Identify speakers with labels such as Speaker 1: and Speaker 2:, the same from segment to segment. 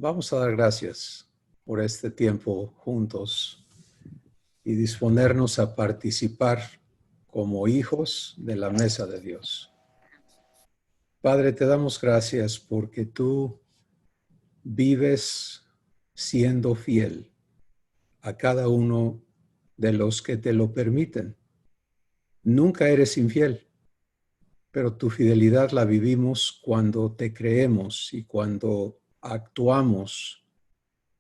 Speaker 1: Vamos a dar gracias por este tiempo juntos y disponernos a participar como hijos de la mesa de Dios. Padre, te damos gracias porque tú vives siendo fiel a cada uno de los que te lo permiten. Nunca eres infiel, pero tu fidelidad la vivimos cuando te creemos y cuando actuamos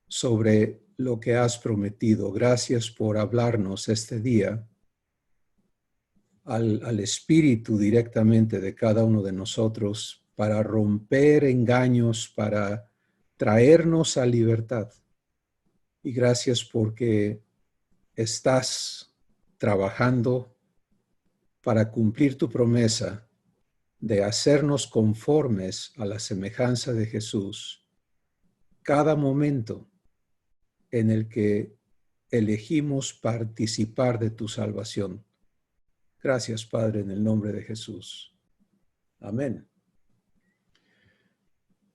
Speaker 1: sobre lo que has prometido. Gracias por hablarnos este día al espíritu directamente de cada uno de nosotros para romper engaños, para traernos a libertad. Y gracias porque estás trabajando para cumplir tu promesa de hacernos conformes a la semejanza de Jesús cada momento en el que elegimos participar de tu salvación. Gracias, Padre, en el nombre de Jesús. Amén.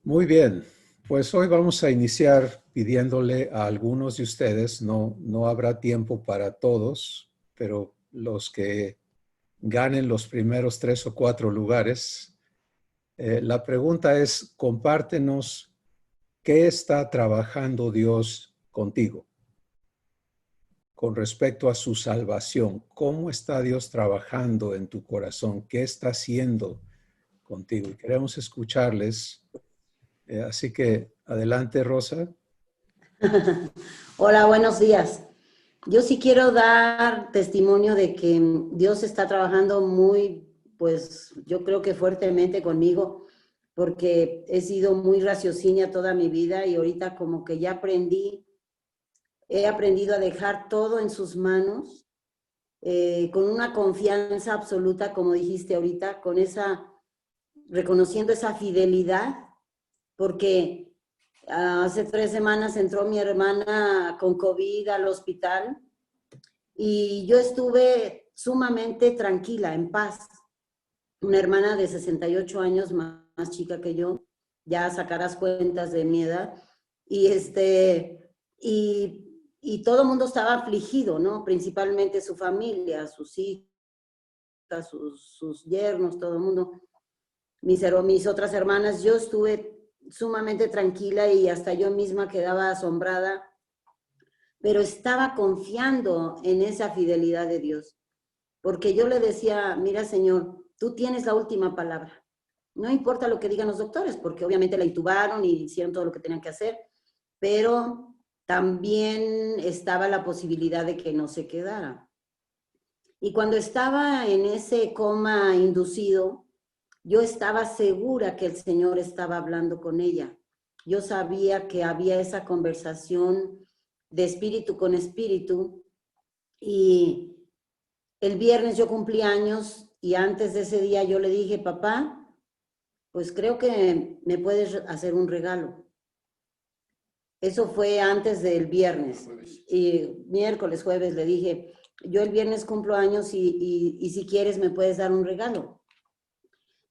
Speaker 1: Muy bien, pues hoy vamos a iniciar pidiéndole a algunos de ustedes, no habrá tiempo para todos, pero los que ganen los primeros 3 o 4 lugares, la pregunta es, compártenos qué está trabajando Dios contigo con respecto a su salvación. ¿Cómo está Dios trabajando en tu corazón? ¿Qué está haciendo contigo? Y queremos escucharles. Así que adelante, Rosa.
Speaker 2: Hola, buenos días. Yo sí quiero dar testimonio de que Dios está trabajando muy, pues yo creo que fuertemente conmigo, porque he sido muy raciocinada toda mi vida y ahorita como que ya he aprendido a dejar todo en sus manos, con una confianza absoluta, como dijiste ahorita, reconociendo esa fidelidad, porque hace 3 semanas entró mi hermana con COVID al hospital y yo estuve sumamente tranquila, en paz. Una hermana de 68 años, más chica que yo, ya sacarás cuentas de mi edad, y, y todo el mundo estaba afligido, ¿no? Principalmente su familia, sus hijas, sus yernos, todo el mundo. Mis otras hermanas, yo estuve sumamente tranquila y hasta yo misma quedaba asombrada, pero estaba confiando en esa fidelidad de Dios, porque yo le decía, mira Señor, tú tienes la última palabra, no importa lo que digan los doctores, porque obviamente la intubaron y hicieron todo lo que tenían que hacer, pero también estaba la posibilidad de que no se quedara. Y cuando estaba en ese coma inducido, yo estaba segura que el Señor estaba hablando con ella. Yo sabía que había esa conversación de espíritu con espíritu. Y el viernes yo cumplí años y antes de ese día yo le dije, papá, pues creo que me puedes hacer un regalo. Eso fue antes del viernes. Y miércoles, jueves le dije, yo el viernes cumplo años y si quieres me puedes dar un regalo.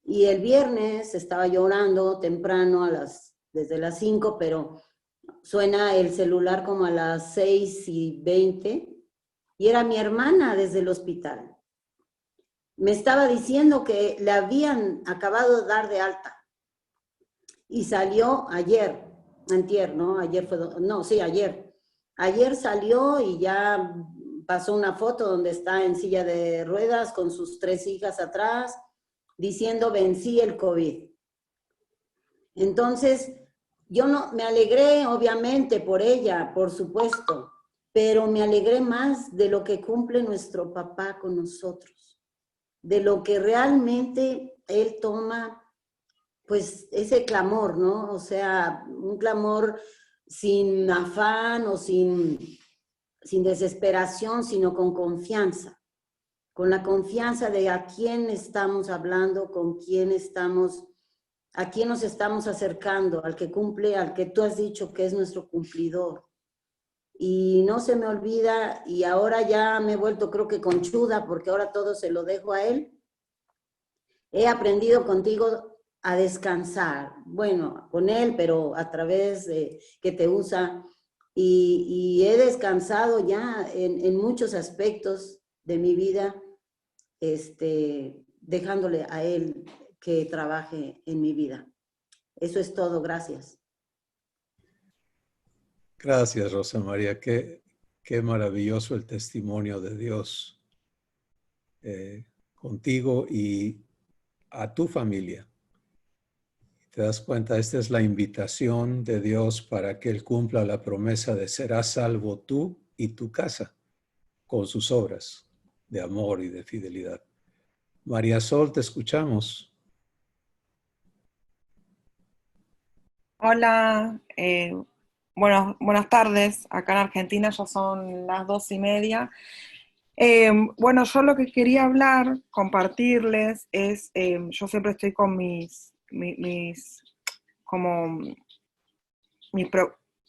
Speaker 2: Y el viernes estaba llorando temprano desde las 5, pero suena el celular como a las 6:20 y era mi hermana desde el hospital. Me estaba diciendo que le habían acabado de dar de alta y salió antier, ¿no? Ayer. Ayer salió y ya pasó una foto donde está en silla de ruedas con sus 3 hijas atrás, diciendo vencí el COVID. Entonces, yo no me alegré obviamente por ella, por supuesto, pero me alegré más de lo que cumple nuestro papá con nosotros, de lo que realmente él toma, pues ese clamor, ¿no? O sea, un clamor sin afán o sin desesperación, sino con confianza. Con la confianza de a quién estamos hablando, a quién nos estamos acercando, al que cumple, al que tú has dicho que es nuestro cumplidor. Y no se me olvida, y ahora ya me he vuelto creo que conchuda, porque ahora todo se lo dejo a él. He aprendido contigo a descansar. Bueno, con Él, pero a través de que te usa. Y he descansado ya en muchos aspectos de mi vida, dejándole a Él que trabaje en mi vida. Eso es todo, gracias.
Speaker 1: Gracias, Rosa María. Qué maravilloso el testimonio de Dios contigo y a tu familia. Te das cuenta, esta es la invitación de Dios para que Él cumpla la promesa de serás salvo tú y tu casa con sus obras de amor y de fidelidad. María Sol, te escuchamos.
Speaker 3: Hola, buenas tardes. Acá en Argentina ya son las 2:30. Bueno, yo lo que quería hablar, compartirles, es, yo siempre estoy con como,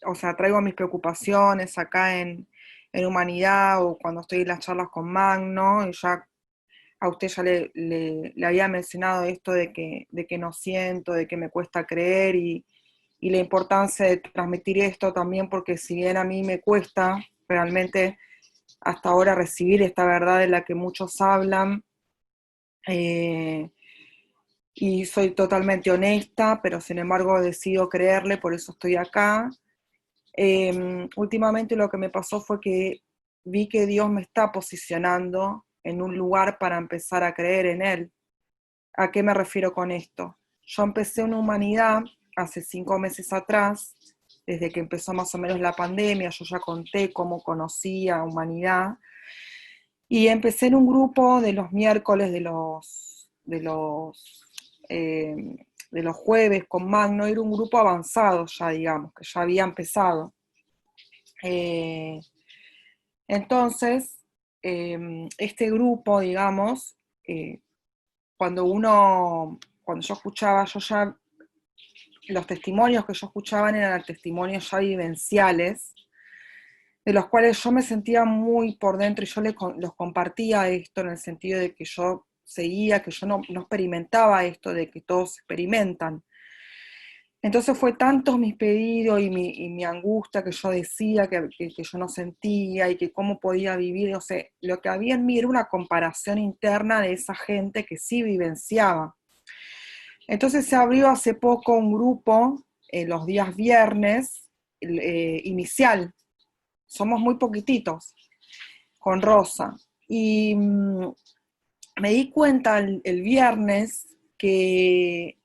Speaker 3: o sea, traigo mis preocupaciones acá en Humanidad o cuando estoy en las charlas con Magno, y ya a usted ya le había mencionado esto de que no siento, de que me cuesta creer y la importancia de transmitir esto también, porque si bien a mí me cuesta realmente hasta ahora recibir esta verdad de la que muchos hablan, y soy totalmente honesta, pero sin embargo decido creerle, por eso estoy acá. Últimamente lo que me pasó fue que vi que Dios me está posicionando en un lugar para empezar a creer en Él. ¿A qué me refiero con esto? Yo empecé una humanidad hace 5 meses atrás, desde que empezó más o menos la pandemia. Yo ya conté cómo conocí a Humanidad, y empecé en un grupo de los miércoles, eh, de los jueves con Magno. Era un grupo avanzado ya, digamos, que ya había empezado. Entonces, este grupo, digamos, cuando yo escuchaba, los testimonios que yo escuchaba eran testimonios ya vivenciales, de los cuales yo me sentía muy por dentro, y yo los compartía esto en el sentido de que yo seguía, que yo no experimentaba esto de que todos experimentan. Entonces fue tantos mis pedidos y mi angustia, que yo decía que yo no sentía y que cómo podía vivir. O sea, lo que había en mí era una comparación interna de esa gente que sí vivenciaba. Entonces se abrió hace poco un grupo, los días viernes, inicial. Somos muy poquititos, con Rosa. Y me di cuenta el viernes que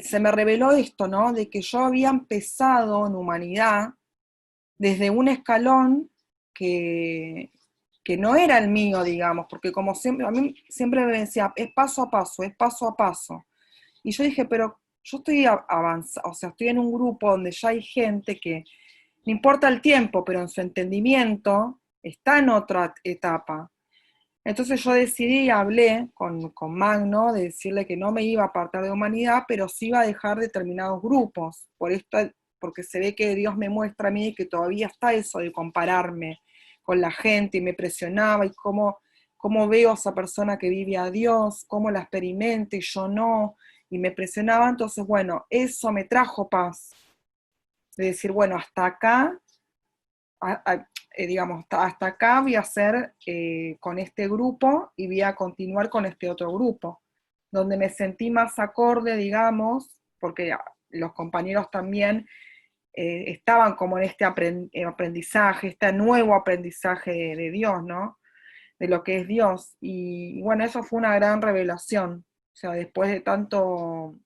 Speaker 3: se me reveló esto, ¿no? De que yo había empezado en Humanidad desde un escalón que no era el mío, digamos, porque como siempre, a mí siempre me decía, es paso a paso, es paso a paso. Y yo dije, pero yo estoy avanzando, o sea, estoy en un grupo donde ya hay gente que no importa el tiempo, pero en su entendimiento está en otra etapa. Entonces yo decidí, hablé con Magno, de decirle que no me iba a apartar de Humanidad, pero sí iba a dejar determinados grupos, porque se ve que Dios me muestra a mí que todavía está eso de compararme con la gente, y me presionaba, y cómo veo a esa persona que vive a Dios, cómo la experimenta y yo no, y me presionaba. Entonces, bueno, eso me trajo paz, de decir, bueno, hasta acá, digamos, hasta acá voy a hacer con este grupo, y voy a continuar con este otro grupo, donde me sentí más acorde, digamos, porque los compañeros también estaban como en este aprendizaje, este nuevo aprendizaje de Dios, ¿no? De lo que es Dios. Y bueno, eso fue una gran revelación. O sea, después de tanto,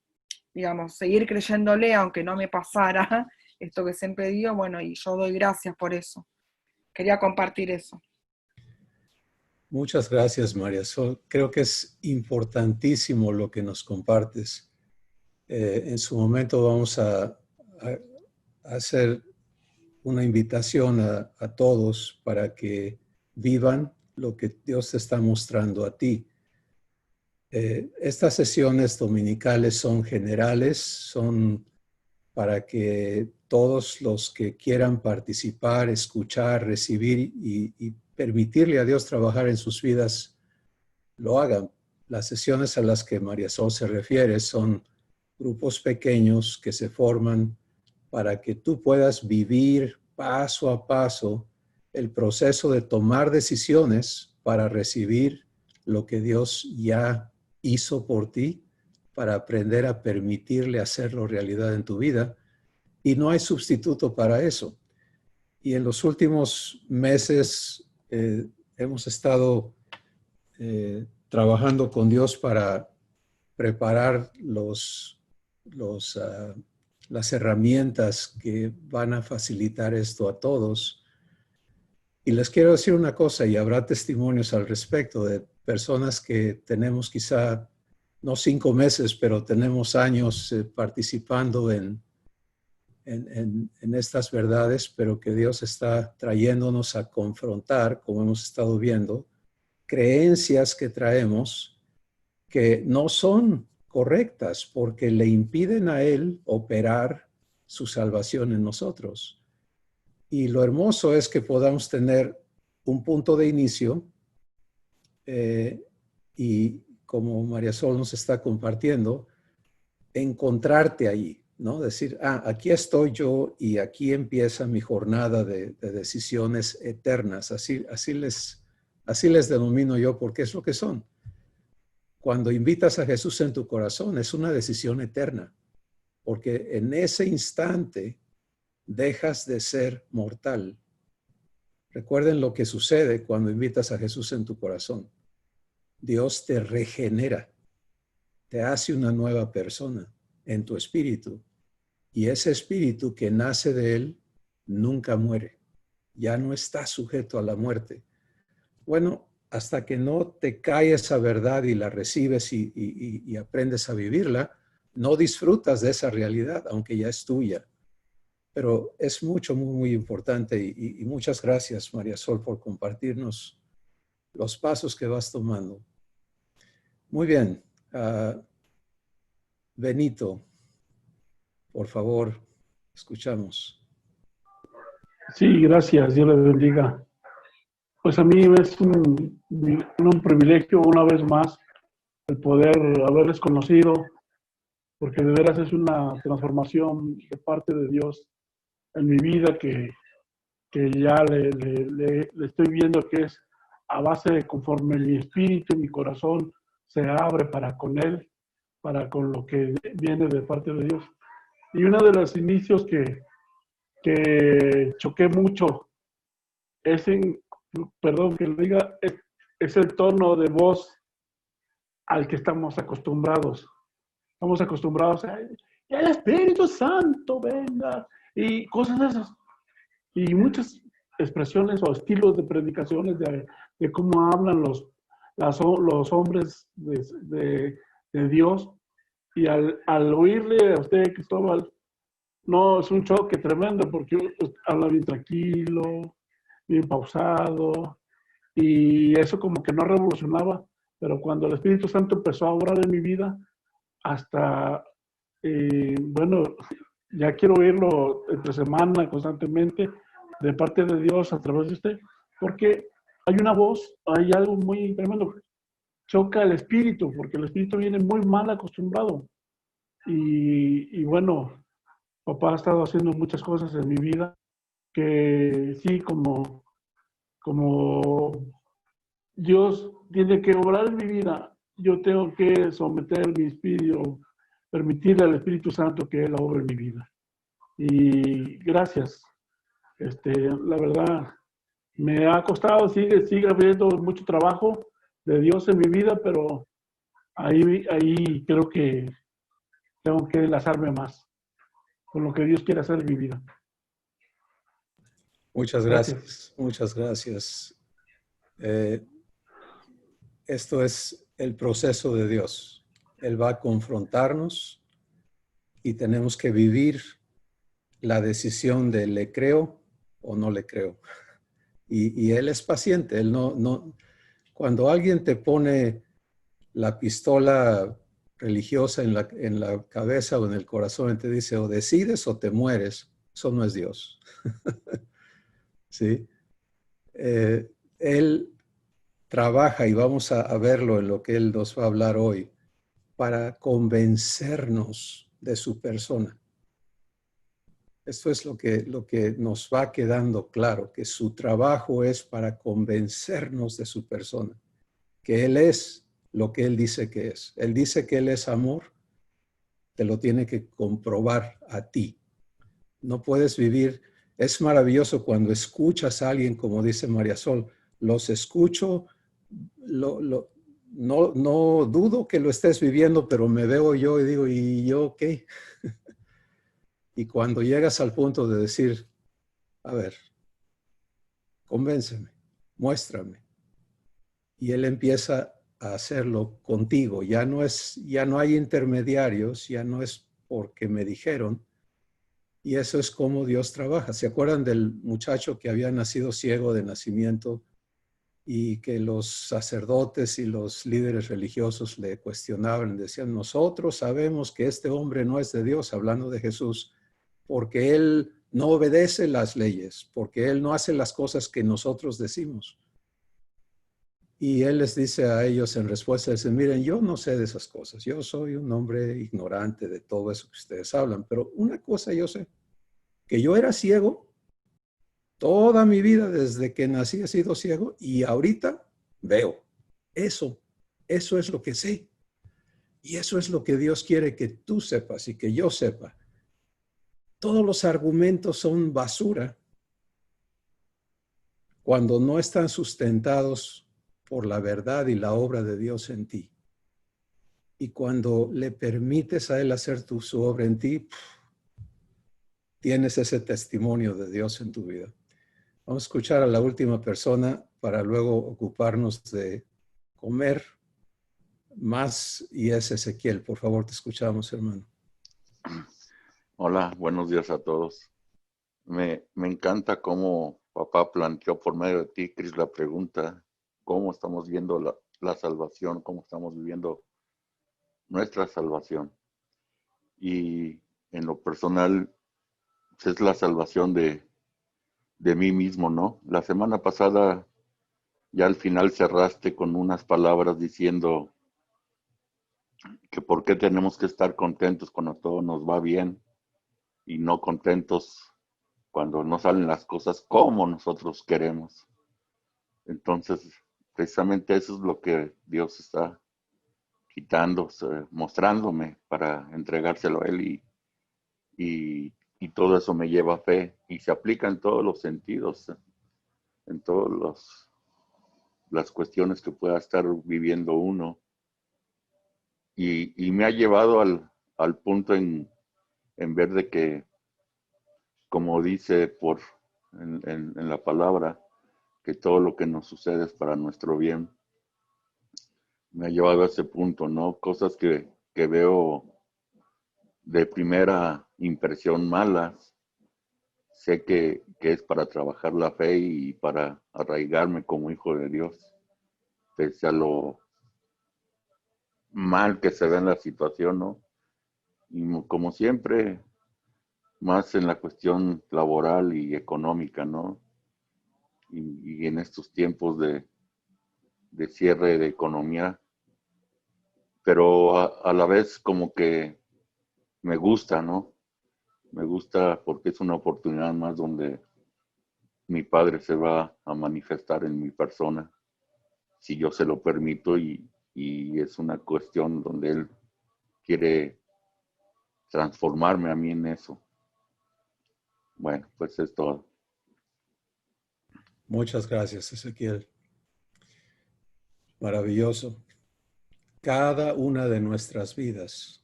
Speaker 3: digamos, seguir creyéndole, aunque no me pasara esto que siempre digo, bueno, y yo doy gracias por eso. Quería compartir eso.
Speaker 1: Muchas gracias, María Sol. Creo que es importantísimo lo que nos compartes. En su momento vamos a hacer una invitación a todos para que vivan lo que Dios te está mostrando a ti. Estas sesiones dominicales son generales, son para que todos los que quieran participar, escuchar, recibir y permitirle a Dios trabajar en sus vidas, lo hagan. Las sesiones a las que María Sol se refiere son grupos pequeños que se forman para que tú puedas vivir paso a paso el proceso de tomar decisiones para recibir lo que Dios ya hizo por ti, para aprender a permitirle hacerlo realidad en tu vida. Y no hay sustituto para eso. Y en los últimos meses hemos estado trabajando con Dios para preparar las herramientas que van a facilitar esto a todos. Y les quiero decir una cosa, y habrá testimonios al respecto de personas que tenemos quizá no 5 meses, pero tenemos años participando en estas verdades, pero que Dios está trayéndonos a confrontar, como hemos estado viendo, creencias que traemos que no son correctas porque le impiden a Él operar su salvación en nosotros. Y lo hermoso es que podamos tener un punto de inicio y como María Sol nos está compartiendo, encontrarte ahí, ¿no? Decir, aquí estoy yo y aquí empieza mi jornada de decisiones eternas. Así les denomino yo porque es lo que son. Cuando invitas a Jesús en tu corazón, es una decisión eterna, porque en ese instante dejas de ser mortal. Recuerden lo que sucede cuando invitas a Jesús en tu corazón. Dios te regenera, te hace una nueva persona en tu espíritu, y ese espíritu que nace de Él nunca muere, ya no está sujeto a la muerte. Bueno, hasta que no te cae esa verdad y la recibes y aprendes a vivirla, no disfrutas de esa realidad, aunque ya es tuya. Pero es mucho, muy, muy importante y muchas gracias, María Sol, por compartirnos los pasos que vas tomando. Muy bien. Benito, por favor, escuchamos.
Speaker 4: Sí, gracias, Dios les bendiga. Pues a mí es un privilegio una vez más el poder haberles conocido, porque de veras es una transformación de parte de Dios en mi vida que ya le estoy viendo que es a base de conforme mi espíritu y mi corazón se abre para con Él, para con lo que viene de parte de Dios. Y uno de los inicios que choqué mucho perdón que lo diga, es el tono de voz al que estamos acostumbrados. Estamos acostumbrados a el Espíritu Santo venga y cosas de esas. Y muchas expresiones o estilos de predicaciones de cómo hablan los hombres de Dios. Y al oírle a usted, Cristóbal, no, es un choque tremendo porque habla bien tranquilo, bien pausado, y eso como que no revolucionaba, pero cuando el Espíritu Santo empezó a obrar en mi vida, hasta, bueno, ya quiero oírlo entre semana constantemente de parte de Dios a través de usted, porque hay una voz, hay algo muy tremendo, choca el espíritu, porque el espíritu viene muy mal acostumbrado, y bueno, papá ha estado haciendo muchas cosas en mi vida que sí, como Dios tiene que obrar en mi vida, yo tengo que someter mi espíritu, permitirle al Espíritu Santo que Él obre en mi vida. Y gracias. La verdad, me ha costado, sigue habiendo mucho trabajo de Dios en mi vida, pero ahí creo que tengo que enlazarme más con lo que Dios quiere hacer en mi vida.
Speaker 1: Muchas gracias. Muchas gracias. Esto es el proceso de Dios. Él va a confrontarnos y tenemos que vivir la decisión de le creo o no le creo. Y Él es paciente. Él no, cuando alguien te pone la pistola religiosa en la cabeza o en el corazón y te dice o decides o te mueres, eso no es Dios. ¿Sí? Él trabaja, y vamos a verlo en lo que Él nos va a hablar hoy, para convencernos de su persona. Esto es lo que nos va quedando claro, que su trabajo es para convencernos de su persona, que Él es lo que Él dice que es. Él dice que Él es amor, te lo tiene que comprobar a ti. No puedes vivir, es maravilloso cuando escuchas a alguien, como dice María Sol, los escucho, no dudo que lo estés viviendo, pero me veo yo y digo, ¿y yo qué? Y cuando llegas al punto de decir, a ver, convénceme, muéstrame. Y Él empieza a hacerlo contigo. Ya no hay intermediarios, ya no es porque me dijeron. Y eso es como Dios trabaja. ¿Se acuerdan del muchacho que había nacido ciego de nacimiento y que los sacerdotes y los líderes religiosos le cuestionaban? Decían, nosotros sabemos que este hombre no es de Dios, hablando de Jesús, porque Él no obedece las leyes, porque Él no hace las cosas que nosotros decimos. Y Él les dice a ellos en respuesta, dice, miren, yo no sé de esas cosas, yo soy un hombre ignorante de todo eso que ustedes hablan, pero una cosa yo sé, que yo era ciego, toda mi vida desde que nací he sido ciego y ahorita veo. Eso es lo que sé. Y eso es lo que Dios quiere que tú sepas y que yo sepa. Todos los argumentos son basura cuando no están sustentados por la verdad y la obra de Dios en ti. Y cuando le permites a Él hacer su obra en ti, tienes ese testimonio de Dios en tu vida. Vamos a escuchar a la última persona para luego ocuparnos de comer más, y es Ezequiel. Por favor, te escuchamos, hermano.
Speaker 5: Hola, buenos días a todos. Me encanta cómo papá planteó por medio de ti, Cris, la pregunta, cómo estamos viendo la salvación, cómo estamos viviendo nuestra salvación. Y en lo personal, es la salvación de mí mismo, ¿no? La semana pasada, ya al final cerraste con unas palabras diciendo que por qué tenemos que estar contentos cuando todo nos va bien y no contentos cuando no salen las cosas como nosotros queremos. Entonces, precisamente eso es lo que Dios está quitando, mostrándome para entregárselo a Él y todo eso me lleva a fe y se aplica en todos los sentidos, en todas las cuestiones que pueda estar viviendo uno. Y me ha llevado al punto en ver de que, como dice en la palabra, que todo lo que nos sucede es para nuestro bien. Me ha llevado a ese punto, ¿no? Cosas que veo de primera impresión malas, sé que es para trabajar la fe y para arraigarme como hijo de Dios, pese a lo mal que se ve en la situación, ¿no? Y como siempre, más en la cuestión laboral y económica, ¿no? Y en estos tiempos de cierre de economía, pero a la vez como que me gusta, ¿no? Me gusta porque es una oportunidad más donde mi Padre se va a manifestar en mi persona, si yo se lo permito, y es una cuestión donde Él quiere transformarme a mí en eso. Bueno, pues es todo.
Speaker 1: Muchas gracias, Ezequiel. Maravilloso. Cada una de nuestras vidas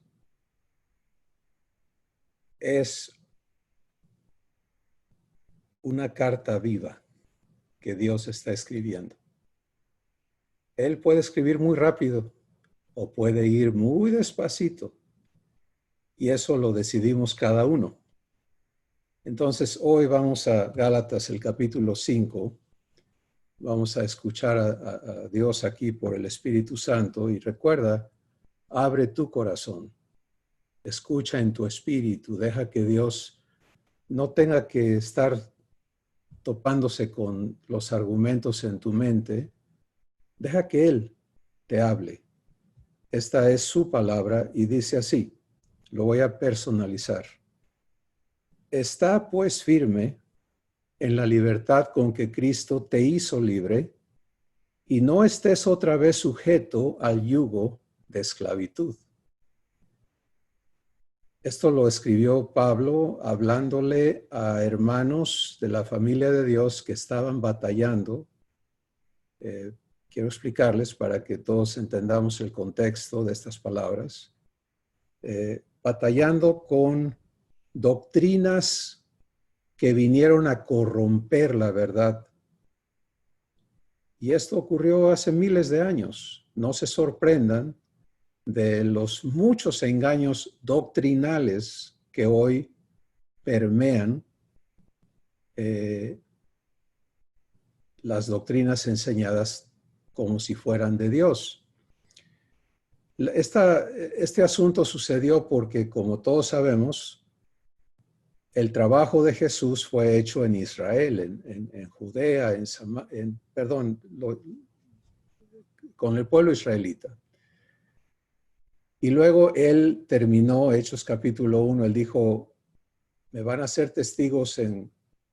Speaker 1: es una carta viva que Dios está escribiendo. Él puede escribir muy rápido o puede ir muy despacito, y eso lo decidimos cada uno. Entonces, hoy vamos a Gálatas, el capítulo 5. Vamos a escuchar a Dios aquí por el Espíritu Santo, y recuerda, abre tu corazón, escucha en tu espíritu, deja que Dios no tenga que estar topándose con los argumentos en tu mente, deja que Él te hable. Esta es su palabra y dice así: Lo voy a personalizar. Está pues firme en la libertad con que Cristo te hizo libre y no estés otra vez sujeto al yugo de esclavitud. Esto lo escribió Pablo hablándole a hermanos de la familia de Dios que estaban batallando. Quiero explicarles para que todos entendamos el contexto de estas palabras. Batallando con doctrinas que vinieron a corromper la verdad. Y esto ocurrió hace miles de años. No se sorprendan de los muchos engaños doctrinales que hoy permean las doctrinas enseñadas como si fueran de Dios. Este asunto sucedió porque, como todos sabemos, el trabajo de Jesús fue hecho en Israel, en Judea, con el pueblo israelita. Y luego él terminó, Hechos capítulo 1, él dijo, me van a ser testigos en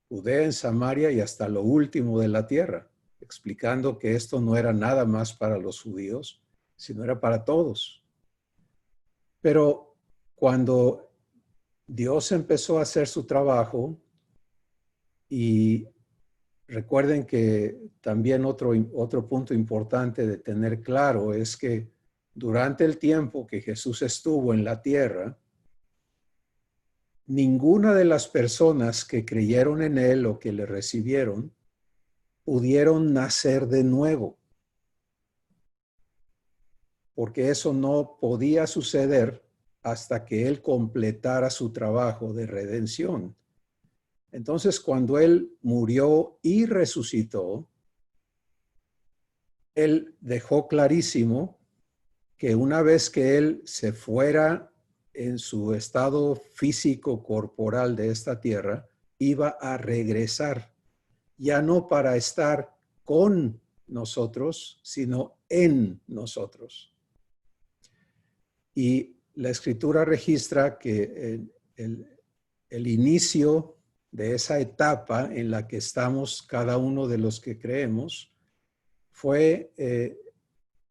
Speaker 1: Judea, en Samaria y hasta lo último de la tierra, explicando que esto no era nada más para los judíos, sino era para todos. Pero cuando Dios empezó a hacer su trabajo, y recuerden que también otro punto importante de tener claro es que durante el tiempo que Jesús estuvo en la tierra, ninguna de las personas que creyeron en él o que le recibieron pudieron nacer de nuevo, porque eso no podía suceder hasta que él completara su trabajo de redención. Entonces, cuando él murió y resucitó, él dejó clarísimo que una vez que él se fuera en su estado físico corporal de esta tierra, iba a regresar, ya no para estar con nosotros, sino en nosotros. Y la Escritura registra que el inicio de esa etapa en la que estamos cada uno de los que creemos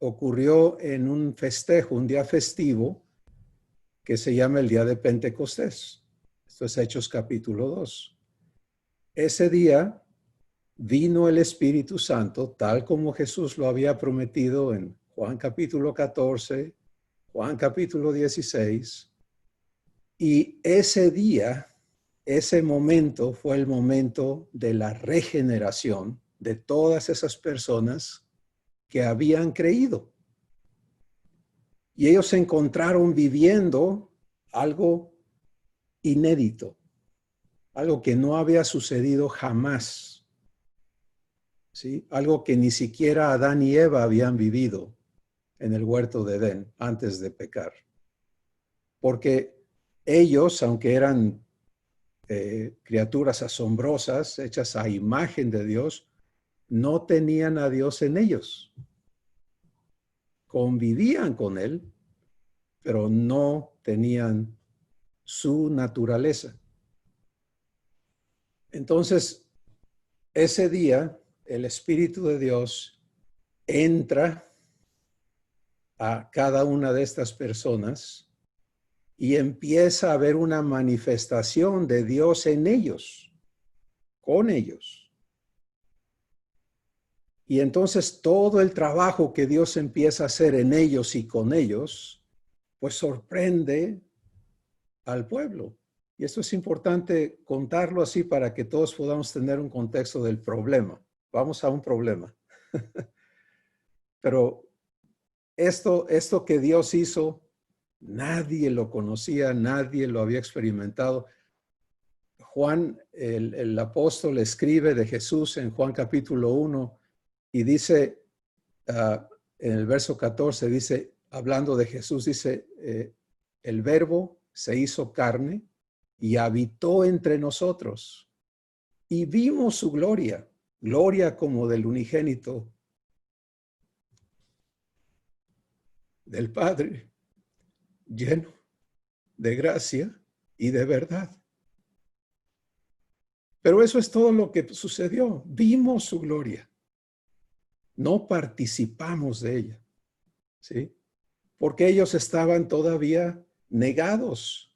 Speaker 1: ocurrió en un festejo, un día festivo que se llama el día de Pentecostés. Esto es Hechos capítulo 2. Ese día vino el Espíritu Santo, tal como Jesús lo había prometido en Juan capítulo 14, Juan capítulo 16, y ese día, ese momento fue el momento de la regeneración de todas esas personas que habían creído. Y ellos se encontraron viviendo algo inédito, algo que no había sucedido jamás, ¿sí? Algo que ni siquiera Adán y Eva habían vivido en el huerto de Edén antes de pecar. Porque ellos, aunque eran criaturas asombrosas, hechas a imagen de Dios, no tenían a Dios en ellos. Convivían con Él, pero no tenían su naturaleza. Entonces, ese día, el Espíritu de Dios entra a cada una de estas personas y empieza a haber una manifestación de Dios en ellos, con ellos. Y entonces todo el trabajo que Dios empieza a hacer en ellos y con ellos, pues sorprende al pueblo. Y esto es importante contarlo así para que todos podamos tener un contexto del problema. Vamos a un problema. Pero esto que Dios hizo, nadie lo conocía, nadie lo había experimentado. Juan, el apóstol, escribe de Jesús en Juan capítulo 1 y dice, en el verso 14, dice, hablando de Jesús, dice, el verbo se hizo carne y habitó entre nosotros y vimos su gloria, gloria como del unigénito del Padre, lleno de gracia y de verdad. Pero eso es todo lo que sucedió. Vimos su gloria. No participamos de ella, ¿sí? Porque ellos estaban todavía negados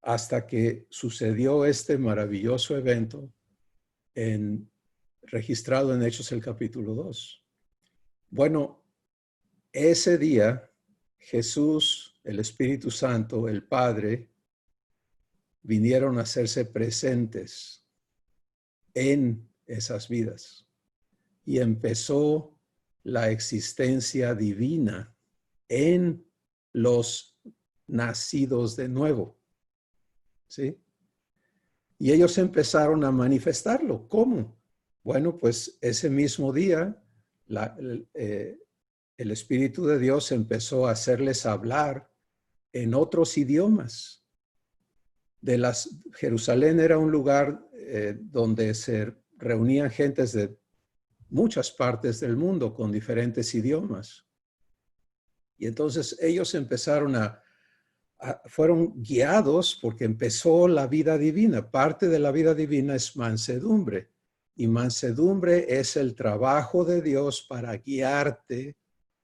Speaker 1: hasta que sucedió este maravilloso evento registrado en Hechos el capítulo 2. Bueno, ese día Jesús, el Espíritu Santo, el Padre, vinieron a hacerse presentes en esas vidas y empezó la existencia divina en los nacidos de nuevo, ¿sí? Y ellos empezaron a manifestarlo. ¿Cómo? Bueno, pues ese mismo día el Espíritu de Dios empezó a hacerles hablar en otros idiomas. Jerusalén era un lugar donde se reunían gentes de muchas partes del mundo con diferentes idiomas. Y entonces ellos empezaron fueron guiados porque empezó la vida divina. Parte de la vida divina es mansedumbre. Y mansedumbre es el trabajo de Dios para guiarte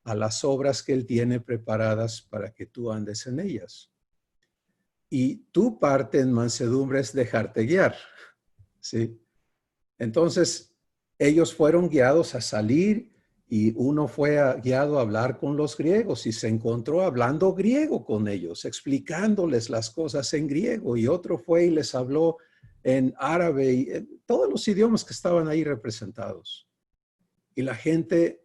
Speaker 1: a las obras que Él tiene preparadas para que tú andes en ellas. Y tu parte en mansedumbre es dejarte guiar, ¿sí? Entonces, ellos fueron guiados a salir y uno fue guiado a hablar con los griegos y se encontró hablando griego con ellos, explicándoles las cosas en griego, y otro fue y les habló en árabe y en todos los idiomas que estaban ahí representados. Y la gente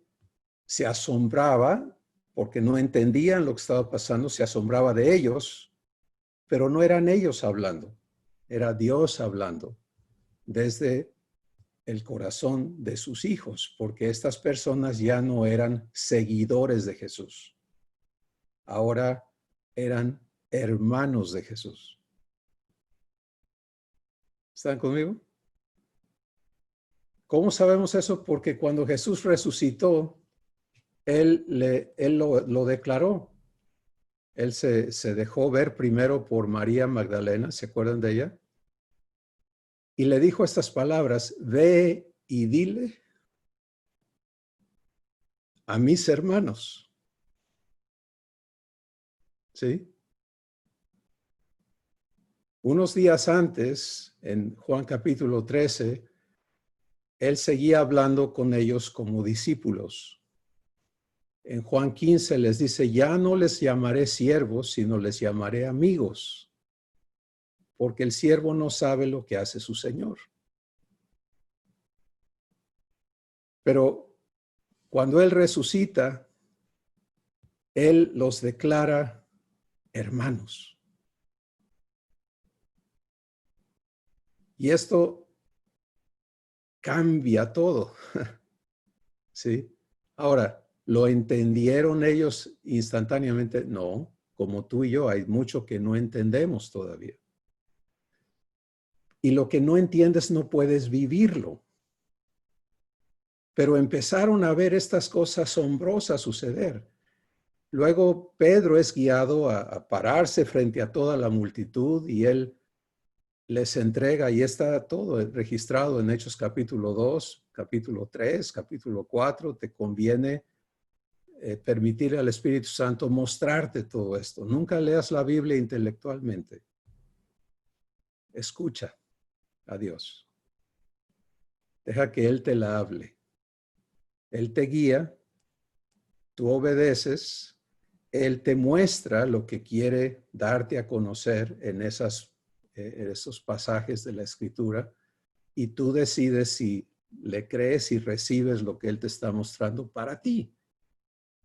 Speaker 1: se asombraba porque no entendían lo que estaba pasando, se asombraba de ellos, pero no eran ellos hablando, era Dios hablando desde el corazón de sus hijos, porque estas personas ya no eran seguidores de Jesús. Ahora eran hermanos de Jesús. ¿Están conmigo? ¿Cómo sabemos eso? Porque cuando Jesús resucitó, Él lo declaró. Él se dejó ver primero por María Magdalena, ¿se acuerdan de ella? Y le dijo estas palabras: ve y dile a mis hermanos. ¿Sí? Unos días antes, en Juan capítulo 13, Él seguía hablando con ellos como discípulos. En Juan 15 les dice: ya no les llamaré siervos, sino les llamaré amigos, porque el siervo no sabe lo que hace su Señor. Pero cuando Él resucita, Él los declara hermanos. Y esto cambia todo. ¿Sí? Ahora, ¿lo entendieron ellos instantáneamente? No, como tú y yo, hay mucho que no entendemos todavía. Y lo que no entiendes no puedes vivirlo. Pero empezaron a ver estas cosas asombrosas suceder. Luego Pedro es guiado a pararse frente a toda la multitud y él les entrega, y está todo registrado en Hechos capítulo 2, capítulo 3, capítulo 4. Te conviene permitir al Espíritu Santo mostrarte todo esto. Nunca leas la Biblia intelectualmente. Escucha a Dios. Deja que Él te la hable. Él te guía, tú obedeces, Él te muestra lo que quiere darte a conocer en esos pasajes de la Escritura, y tú decides si le crees y recibes lo que Él te está mostrando para ti.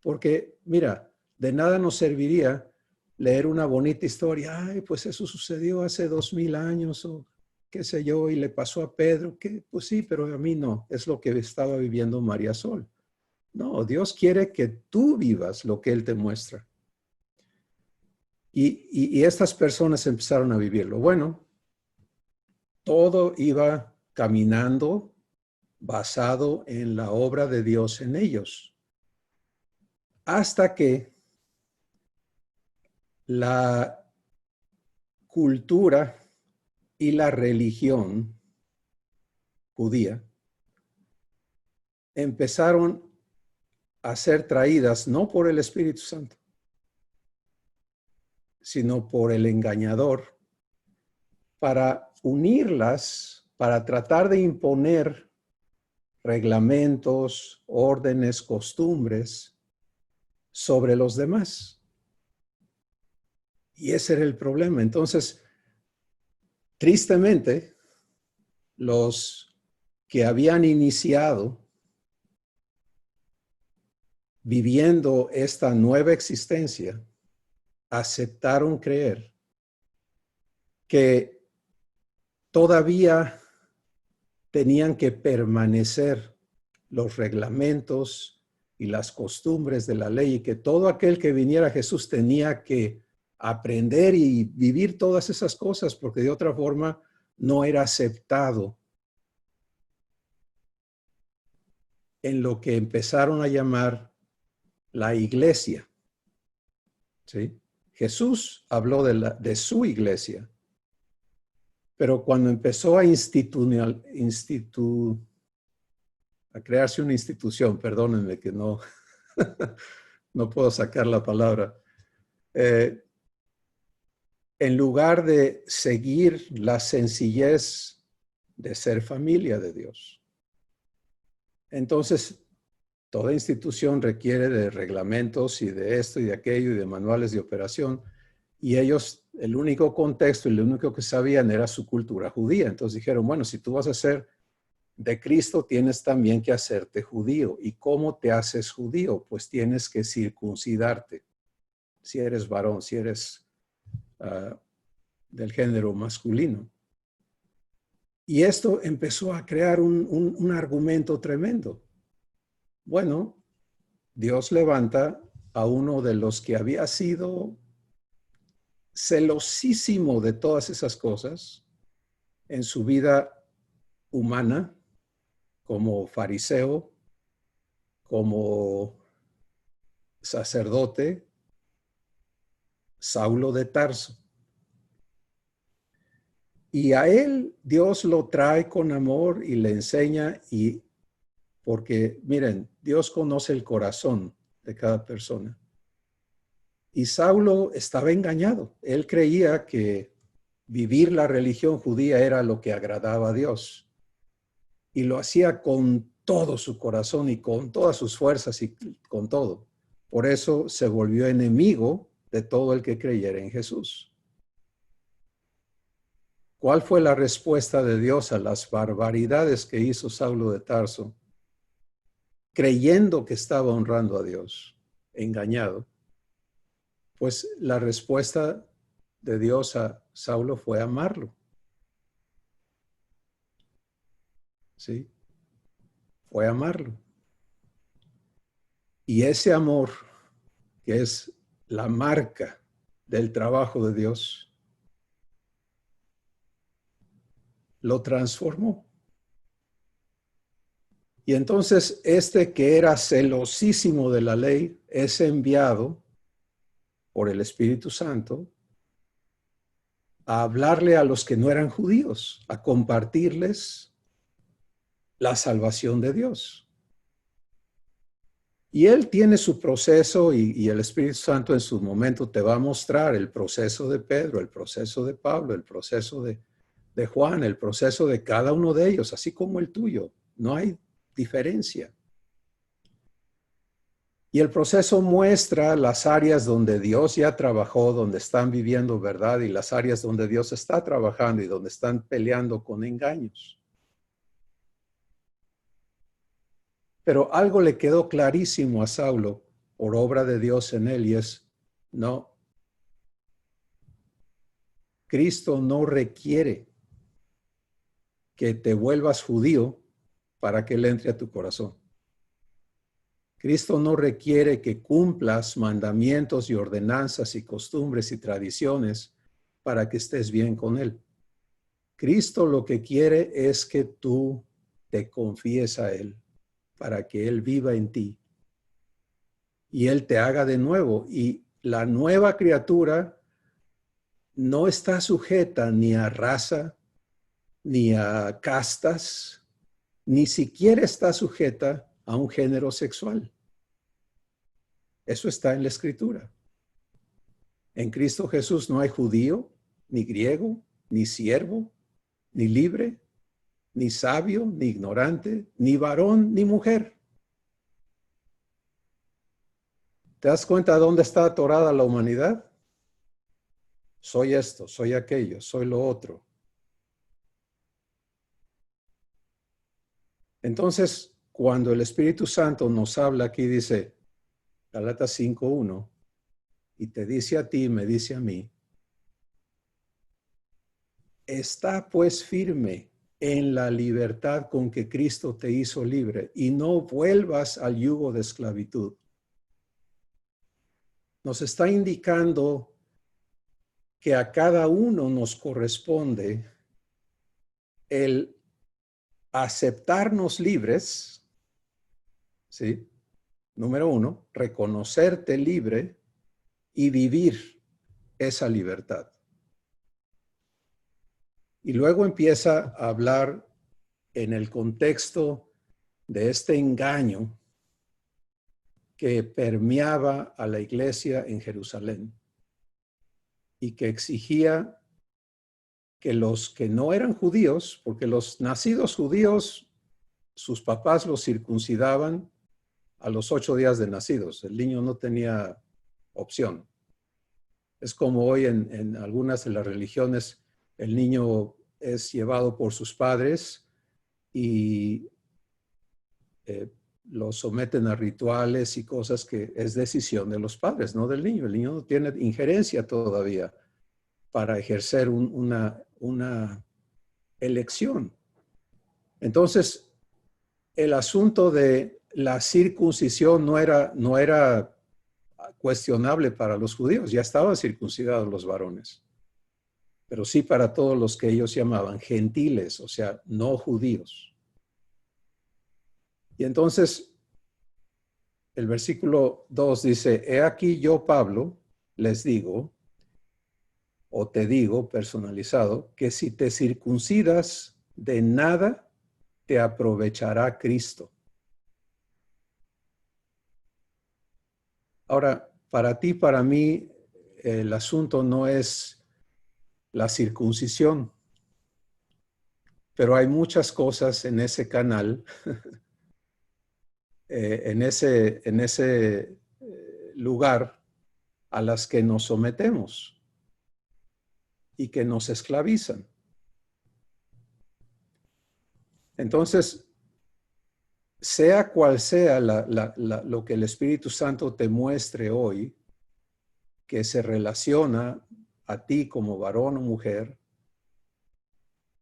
Speaker 1: Porque, mira, de nada nos serviría leer una bonita historia. Ay, pues eso sucedió hace 2000 años o qué sé yo, y le pasó a Pedro. Pues sí, pero a mí no. Es lo que estaba viviendo María Sol. No, Dios quiere que tú vivas lo que Él te muestra. Y estas personas empezaron a vivirlo. Bueno, todo iba caminando basado en la obra de Dios en ellos. Hasta que la cultura y la religión judía empezaron a ser traídas no por el Espíritu Santo, sino por el engañador, para unirlas, para tratar de imponer reglamentos, órdenes, costumbres sobre los demás. Y ese era el problema. Entonces, tristemente, los que habían iniciado viviendo esta nueva existencia aceptaron creer que todavía tenían que permanecer los reglamentos y las costumbres de la ley, y que todo aquel que viniera a Jesús tenía que aprender y vivir todas esas cosas, porque de otra forma no era aceptado en lo que empezaron a llamar la iglesia. ¿Sí? Jesús habló de su iglesia, pero cuando empezó a crearse una institución, perdónenme que no, no puedo sacar la palabra, en lugar de seguir la sencillez de ser familia de Dios. Entonces, toda institución requiere de reglamentos y de esto y de aquello y de manuales de operación. Y ellos, el único contexto y lo único que sabían era su cultura judía. Entonces dijeron, bueno, si tú vas a ser de Cristo, tienes también que hacerte judío. ¿Y cómo te haces judío? Pues tienes que circuncidarte. Si eres varón, si eres del género masculino. Y esto empezó a crear un argumento tremendo. Bueno, Dios levanta a uno de los que había sido celosísimo de todas esas cosas en su vida humana, como fariseo, como sacerdote, Saulo de Tarso. Y a él Dios lo trae con amor y le enseña, y porque miren, Dios conoce el corazón de cada persona. Y Saulo estaba engañado. Él creía que vivir la religión judía era lo que agradaba a Dios. Y lo hacía con todo su corazón y con todas sus fuerzas y con todo. Por eso se volvió enemigo de todo el que creyera en Jesús. ¿Cuál fue la respuesta de Dios a las barbaridades que hizo Saulo de Tarso? Creyendo que estaba honrando a Dios, engañado. Pues la respuesta de Dios a Saulo fue amarlo. ¿Sí? Fue amarlo. Y ese amor, que es la marca del trabajo de Dios, lo transformó. Y entonces este que era celosísimo de la ley es enviado por el Espíritu Santo a hablarle a los que no eran judíos, a compartirles la salvación de Dios. Y él tiene su proceso, y el Espíritu Santo en su momento te va a mostrar el proceso de Pedro, el proceso de Pablo, el proceso de Juan, el proceso de cada uno de ellos, así como el tuyo. No hay diferencia. Y el proceso muestra las áreas donde Dios ya trabajó, donde están viviendo verdad, y las áreas donde Dios está trabajando y donde están peleando con engaños. Pero algo le quedó clarísimo a Saulo por obra de Dios en él, y es, no, Cristo no requiere que te vuelvas judío para que Él entre a tu corazón. Cristo no requiere que cumplas mandamientos y ordenanzas y costumbres y tradiciones para que estés bien con Él. Cristo lo que quiere es que tú te confíes a Él para que Él viva en ti y Él te haga de nuevo. Y la nueva criatura no está sujeta ni a raza, ni a castas, ni siquiera está sujeta a un género sexual. Eso está en la Escritura. En Cristo Jesús no hay judío, ni griego, ni siervo, ni libre, ni sabio, ni ignorante, ni varón, ni mujer. ¿Te das cuenta dónde está atorada la humanidad? Soy esto, soy aquello, soy lo otro. Entonces, cuando el Espíritu Santo nos habla aquí, dice, Gálatas 5:1, y te dice a ti, me dice a mí, está pues firme en la libertad con que Cristo te hizo libre y no vuelvas al yugo de esclavitud. Nos está indicando que a cada uno nos corresponde el aceptarnos libres, ¿sí? Número 1, reconocerte libre y vivir esa libertad. Y luego empieza a hablar en el contexto de este engaño que permeaba a la iglesia en Jerusalén y que exigía que los que no eran judíos, porque los nacidos judíos, sus papás los circuncidaban a los 8 días de nacidos. El niño no tenía opción. Es como hoy en algunas de las religiones, el niño es llevado por sus padres y lo someten a rituales y cosas que es decisión de los padres, no del niño. El niño no tiene injerencia todavía para ejercer una elección. Entonces, el asunto de la circuncisión no era cuestionable para los judíos, ya estaban circuncidados los varones, pero sí para todos los que ellos llamaban gentiles, o sea, no judíos. Y entonces, el versículo 2 dice, he aquí yo, Pablo, les digo, o te digo, personalizado, que si te circuncidas, de nada te aprovechará Cristo. Ahora, para ti, para mí, el asunto no es la circuncisión, pero hay muchas cosas en ese canal, en ese lugar a las que nos sometemos y que nos esclavizan. Entonces, sea cual sea lo que el Espíritu Santo te muestre hoy, que se relaciona a ti como varón o mujer,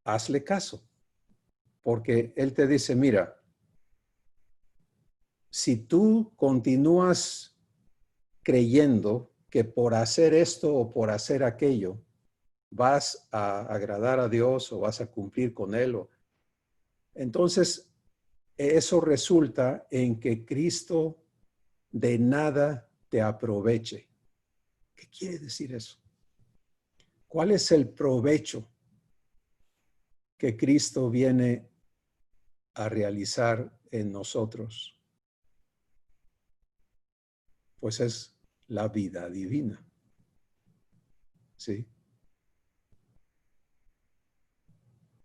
Speaker 1: hazle caso, porque Él te dice, mira, si tú continúas creyendo que por hacer esto o por hacer aquello vas a agradar a Dios o vas a cumplir con Él, entonces eso resulta en que Cristo de nada te aproveche. ¿Qué quiere decir eso? ¿Cuál es el provecho que Cristo viene a realizar en nosotros? Pues es la vida divina. ¿Sí?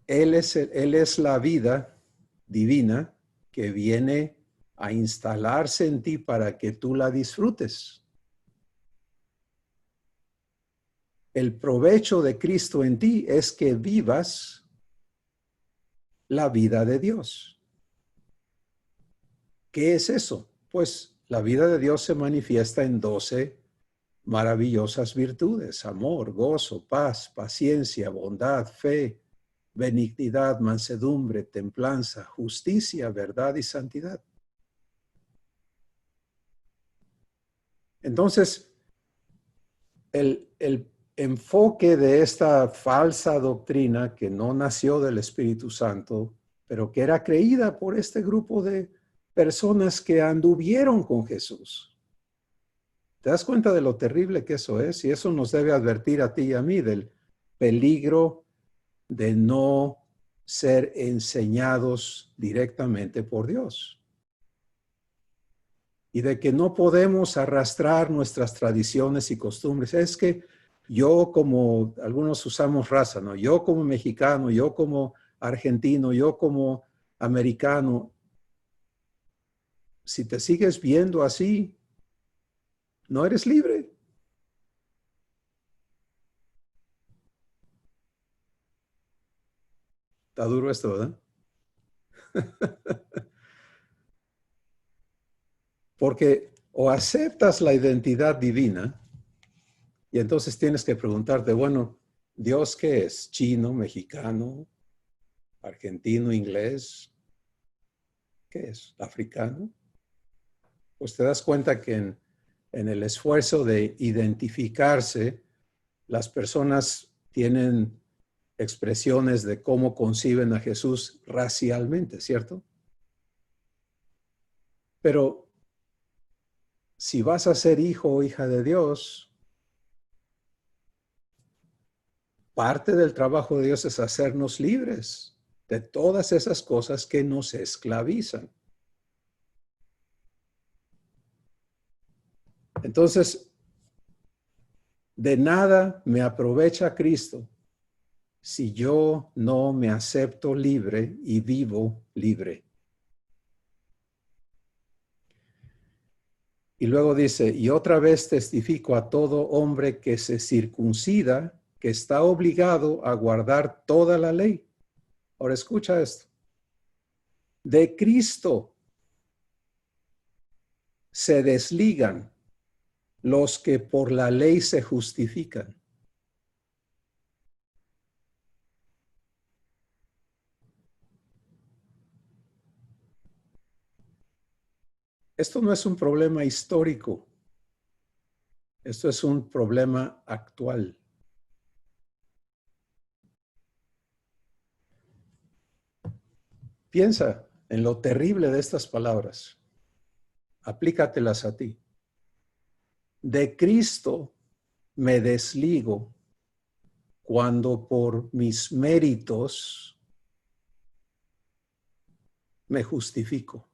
Speaker 1: Él es la vida divina que viene a instalarse en ti para que tú la disfrutes. El provecho de Cristo en ti es que vivas la vida de Dios. ¿Qué es eso? Pues la vida de Dios se manifiesta en 12 maravillosas virtudes: amor, gozo, paz, paciencia, bondad, fe, benignidad, mansedumbre, templanza, justicia, verdad y santidad. Entonces, el enfoque de esta falsa doctrina que no nació del Espíritu Santo, pero que era creída por este grupo de personas que anduvieron con Jesús. ¿Te das cuenta de lo terrible que eso es? Y eso nos debe advertir a ti y a mí del peligro de no ser enseñados directamente por Dios. Y de que no podemos arrastrar nuestras tradiciones y costumbres. Es que yo, como algunos usamos raza, ¿no? Yo como mexicano, yo como argentino, yo como americano, si te sigues viendo así, no eres libre. Está duro esto, ¿verdad? Porque o aceptas la identidad divina y entonces tienes que preguntarte, bueno, ¿Dios qué es? ¿Chino, mexicano, argentino, inglés? ¿Qué es? ¿Africano? Pues te das cuenta que en el esfuerzo de identificarse, las personas tienen expresiones de cómo conciben a Jesús racialmente, ¿cierto? Pero si vas a ser hijo o hija de Dios, parte del trabajo de Dios es hacernos libres de todas esas cosas que nos esclavizan. Entonces, de nada me aprovecha Cristo si yo no me acepto libre y vivo libre. Y luego dice, y otra vez testifico a todo hombre que se circuncida, que está obligado a guardar toda la ley. Ahora escucha esto. De Cristo se desligan los que por la ley se justifican. Esto no es un problema histórico. Esto es un problema actual. Piensa en lo terrible de estas palabras. Aplícatelas a ti. De Cristo me desligo cuando por mis méritos me justifico.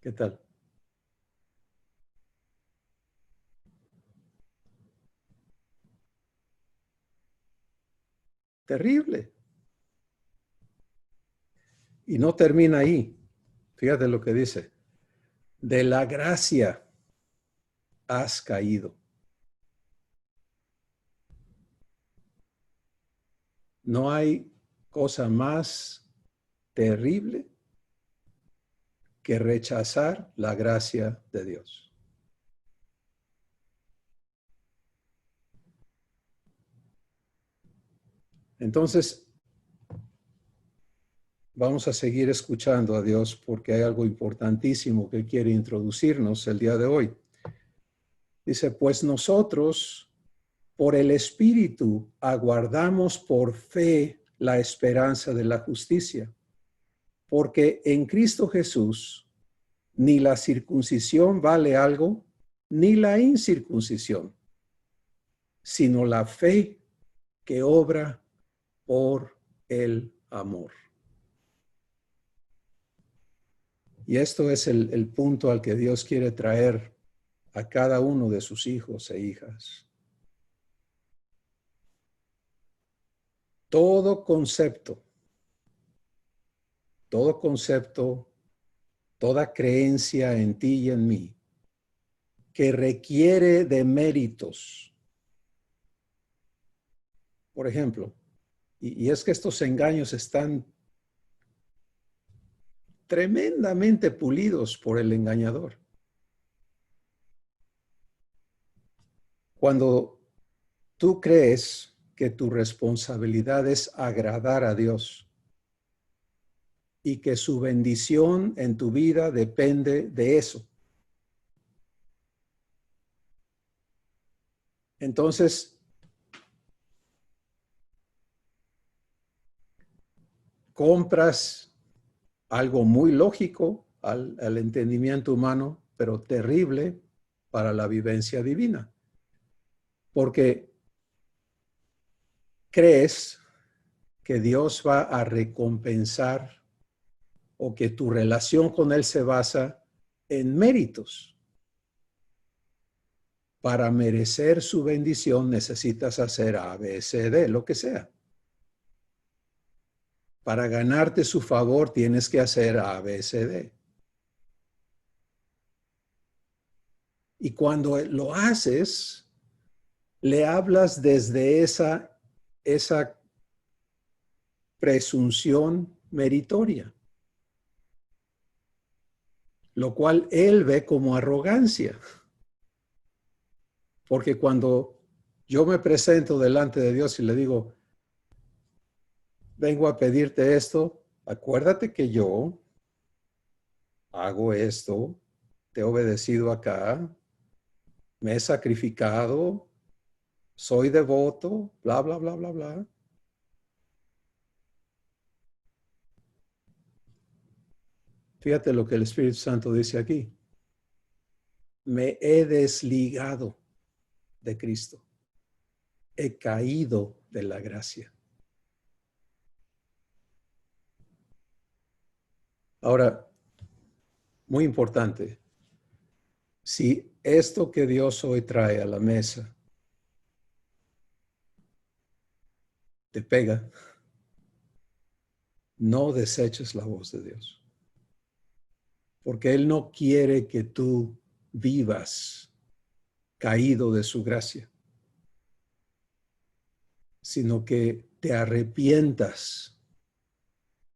Speaker 1: ¿Qué tal? Terrible. Y no termina ahí. Fíjate lo que dice. De la gracia has caído. No hay cosa más terrible que rechazar la gracia de Dios. Entonces, vamos a seguir escuchando a Dios porque hay algo importantísimo que quiere introducirnos el día de hoy. Dice, pues nosotros, por el Espíritu, aguardamos por fe la esperanza de la justicia, porque en Cristo Jesús ni la circuncisión vale algo, ni la incircuncisión, sino la fe que obra por el amor. Y esto es el punto al que Dios quiere traer a cada uno de sus hijos e hijas. Todo concepto, toda creencia en ti y en mí que requiere de méritos. Por ejemplo, y es que estos engaños están tremendamente pulidos por el engañador. Cuando tú crees que tu responsabilidad es agradar a Dios y que su bendición en tu vida depende de eso, entonces compras algo muy lógico al entendimiento humano, pero terrible para la vivencia divina. Porque crees que Dios va a recompensar o que tu relación con Él se basa en méritos. Para merecer su bendición necesitas hacer A, B, C, D, lo que sea. Para ganarte su favor tienes que hacer A, B, C, D. Y cuando lo haces, le hablas desde esa presunción meritoria, lo cual él ve como arrogancia. Porque cuando yo me presento delante de Dios y le digo, vengo a pedirte esto, acuérdate que yo hago esto, te he obedecido acá, me he sacrificado, soy devoto, bla, bla, bla, bla, bla. Fíjate lo que el Espíritu Santo dice aquí. Me he desligado de Cristo. He caído de la gracia. Ahora, muy importante, si esto que Dios hoy trae a la mesa te pega, no deseches la voz de Dios. Porque Él no quiere que tú vivas caído de su gracia, sino que te arrepientas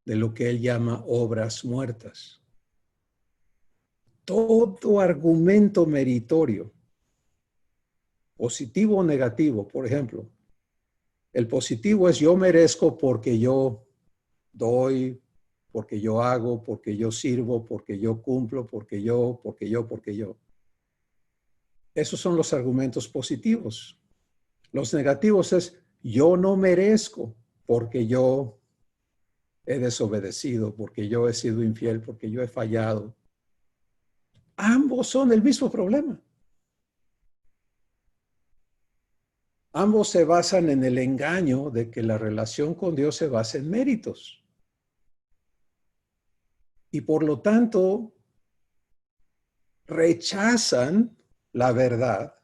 Speaker 1: de lo que Él llama obras muertas. Todo argumento meritorio, positivo o negativo, por ejemplo, el positivo es yo merezco porque yo doy, porque yo hago, porque yo sirvo, porque yo cumplo, porque yo. Esos son los argumentos positivos. Los negativos es yo no merezco porque yo he desobedecido, porque yo he sido infiel, porque yo he fallado. Ambos son el mismo problema. Ambos se basan en el engaño de que la relación con Dios se basa en méritos. Y por lo tanto, rechazan la verdad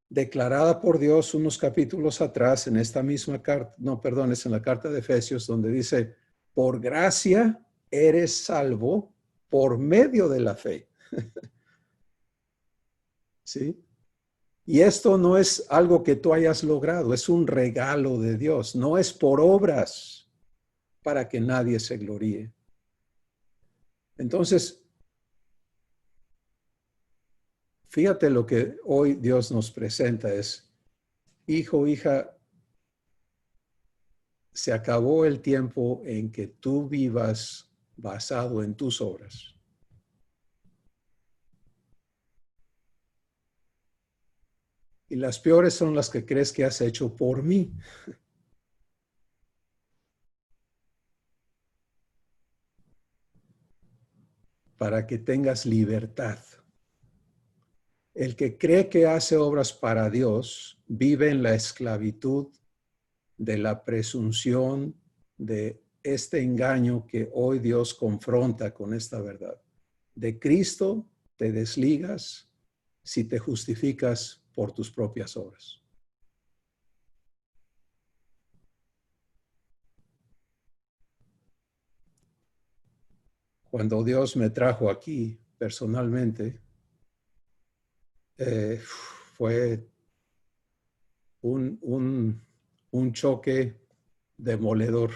Speaker 1: declarada por Dios unos capítulos atrás en esta misma carta, no, perdón, es en la carta de Efesios, donde dice, por gracia eres salvo por medio de la fe. ¿Sí? Y esto no es algo que tú hayas logrado, es un regalo de Dios, no es por obras para que nadie se gloríe. Entonces, fíjate lo que hoy Dios nos presenta es, hijo, hija, se acabó el tiempo en que tú vivas basado en tus obras. Y las peores son las que crees que has hecho por mí. Para que tengas libertad. El que cree que hace obras para Dios vive en la esclavitud de la presunción de este engaño que hoy Dios confronta con esta verdad. De Cristo te desligas si te justificas por tus propias obras. Cuando Dios me trajo aquí personalmente, fue un choque demoledor.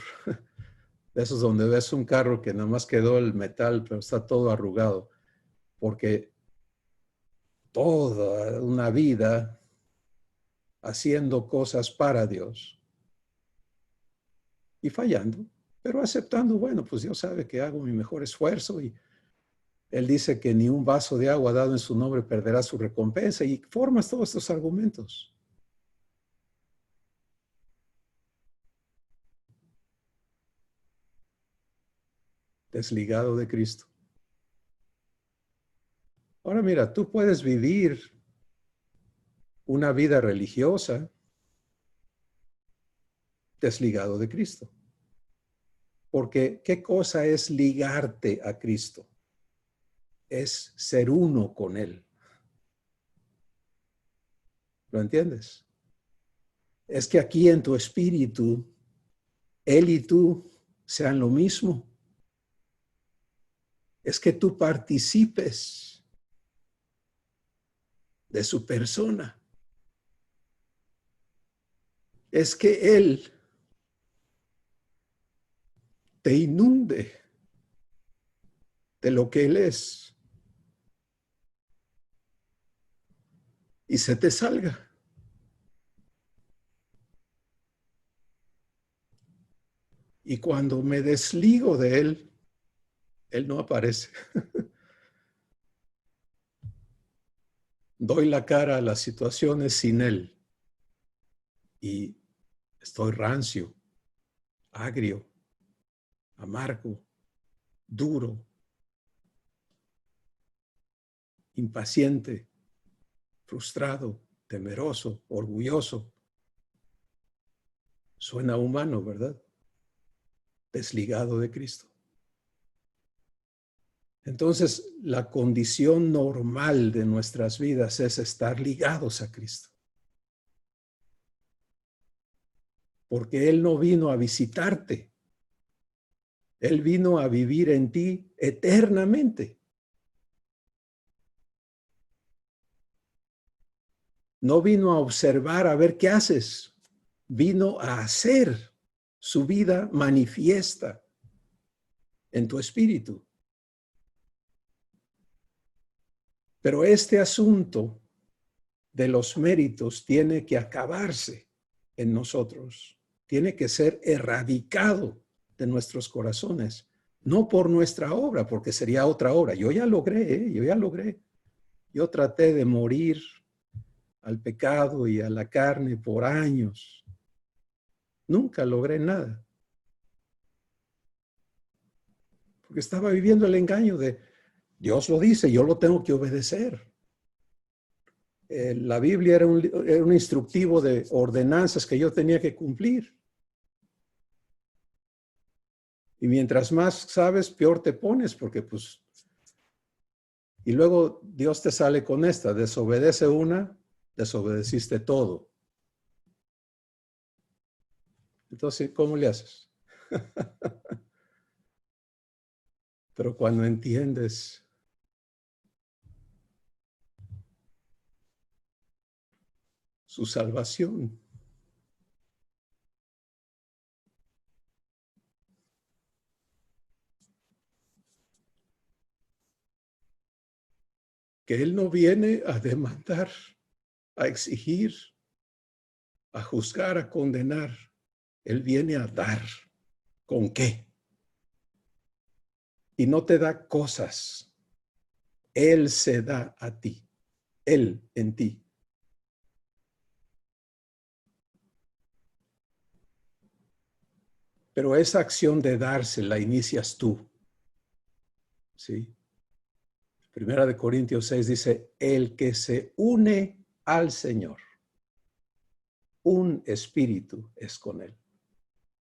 Speaker 1: De esos donde ves un carro que nada más quedó el metal, pero está todo arrugado. Porque toda una vida haciendo cosas para Dios y fallando, pero aceptando, bueno, pues Dios sabe que hago mi mejor esfuerzo y Él dice que ni un vaso de agua dado en su nombre perderá su recompensa y formas todos estos argumentos. desligado de Cristo. Ahora mira, tú puedes vivir una vida religiosa desligado de Cristo. Porque ¿qué cosa es ligarte a Cristo? Es ser uno con Él. ¿Lo entiendes? Es que aquí en tu espíritu, Él y tú sean lo mismo. Es que tú participes de su persona. Es que Él te inunde de lo que Él es y se te salga. Y cuando me desligo de Él, Él no aparece. Doy la cara a las situaciones sin Él y estoy rancio, agrio, amargo, duro, impaciente, frustrado, temeroso, orgulloso. Suena humano, ¿verdad? Desligado de Cristo. Entonces, la condición normal de nuestras vidas es estar ligados a Cristo. Porque Él no vino a visitarte. Él vino a vivir en ti eternamente. No vino a observar a ver qué haces. Vino a hacer su vida manifiesta en tu espíritu. Pero este asunto de los méritos tiene que acabarse en nosotros. Tiene que ser erradicado de nuestros corazones. No por nuestra obra, porque sería otra obra. Yo ya logré, yo ya logré. Yo traté de morir al pecado y a la carne por años. Nunca logré nada. Porque estaba viviendo el engaño de Dios lo dice, yo lo tengo que obedecer. La Biblia era un instructivo de ordenanzas que yo tenía que cumplir. Y mientras más sabes, peor te pones, porque pues... Y luego Dios te sale con esta, desobedece una, desobedeciste todo. Entonces, ¿cómo le haces? Pero cuando entiendes su salvación, que Él no viene a demandar, a exigir, a juzgar, a condenar. Él viene a dar. ¿Con qué? Y no te da cosas. Él se da a ti. Él en ti. Pero esa acción de darse la inicias tú. ¿Sí? Primera de Corintios 6 dice, el que se une al Señor, un espíritu es con Él.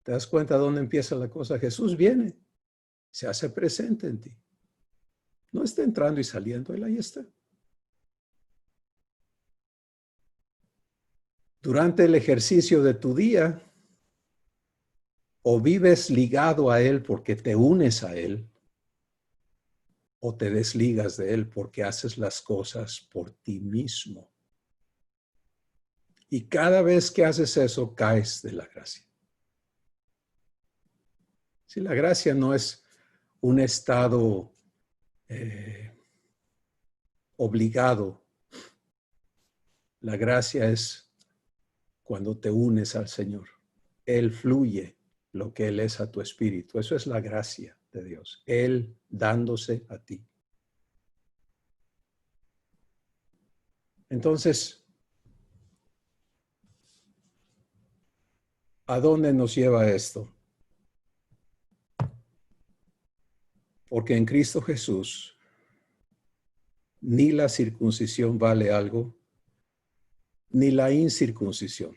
Speaker 1: ¿Te das cuenta dónde empieza la cosa? Jesús viene, se hace presente en ti. No está entrando y saliendo, Él ahí está. Durante el ejercicio de tu día, o vives ligado a Él porque te unes a Él, o te desligas de Él porque haces las cosas por ti mismo. Y cada vez que haces eso, caes de la gracia. Si la gracia no es un estado obligado, la gracia es cuando te unes al Señor. Él fluye lo que Él es a tu espíritu. Eso es la gracia de Dios. Él dándose a ti. Entonces, ¿a dónde nos lleva esto? Porque en Cristo Jesús ni la circuncisión vale algo, ni la incircuncisión,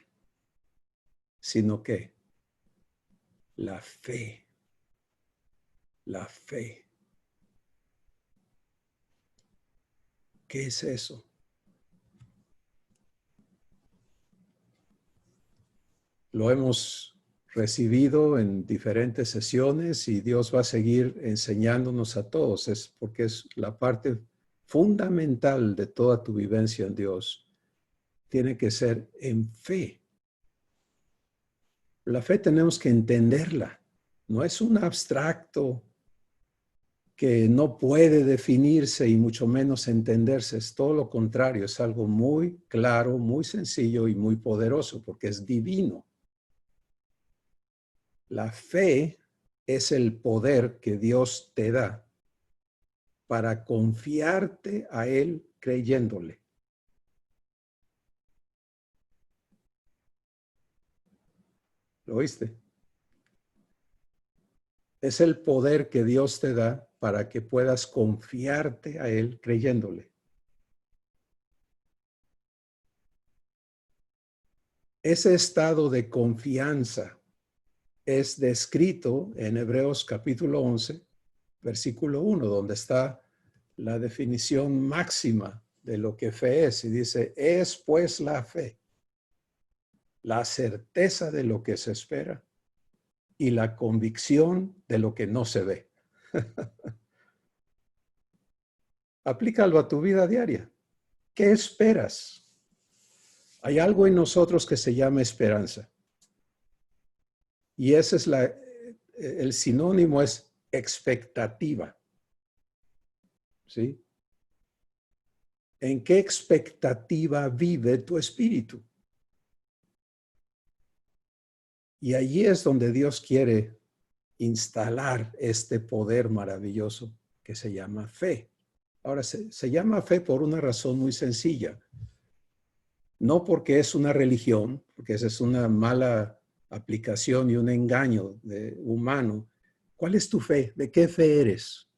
Speaker 1: sino que la fe, la fe. ¿Qué es eso? Lo hemos recibido en diferentes sesiones y Dios va a seguir enseñándonos a todos. Es porque es la parte fundamental de toda tu vivencia en Dios. Tiene que ser en fe. La fe tenemos que entenderla. No es un abstracto que no puede definirse y mucho menos entenderse. Es todo lo contrario. Es algo muy claro, muy sencillo y muy poderoso porque es divino. La fe es el poder que Dios te da para confiarte a Él creyéndole. ¿Lo oíste? Es el poder que Dios te da para que puedas confiarte a Él creyéndole. Ese estado de confianza es descrito en Hebreos capítulo 11, versículo 1, donde está la definición máxima de lo que fe es. Y dice, es pues la fe, la certeza de lo que se espera y la convicción de lo que no se ve. Aplícalo a tu vida diaria. ¿Qué esperas? Hay algo en nosotros que se llama esperanza. Y ese es el sinónimo es expectativa. ¿Sí? ¿En qué expectativa vive tu espíritu? Y allí es donde Dios quiere instalar este poder maravilloso que se llama fe. Ahora, se llama fe por una razón muy sencilla. No porque es una religión, porque esa es una mala aplicación y un engaño humano. ¿Cuál es tu fe? ¿De qué fe eres?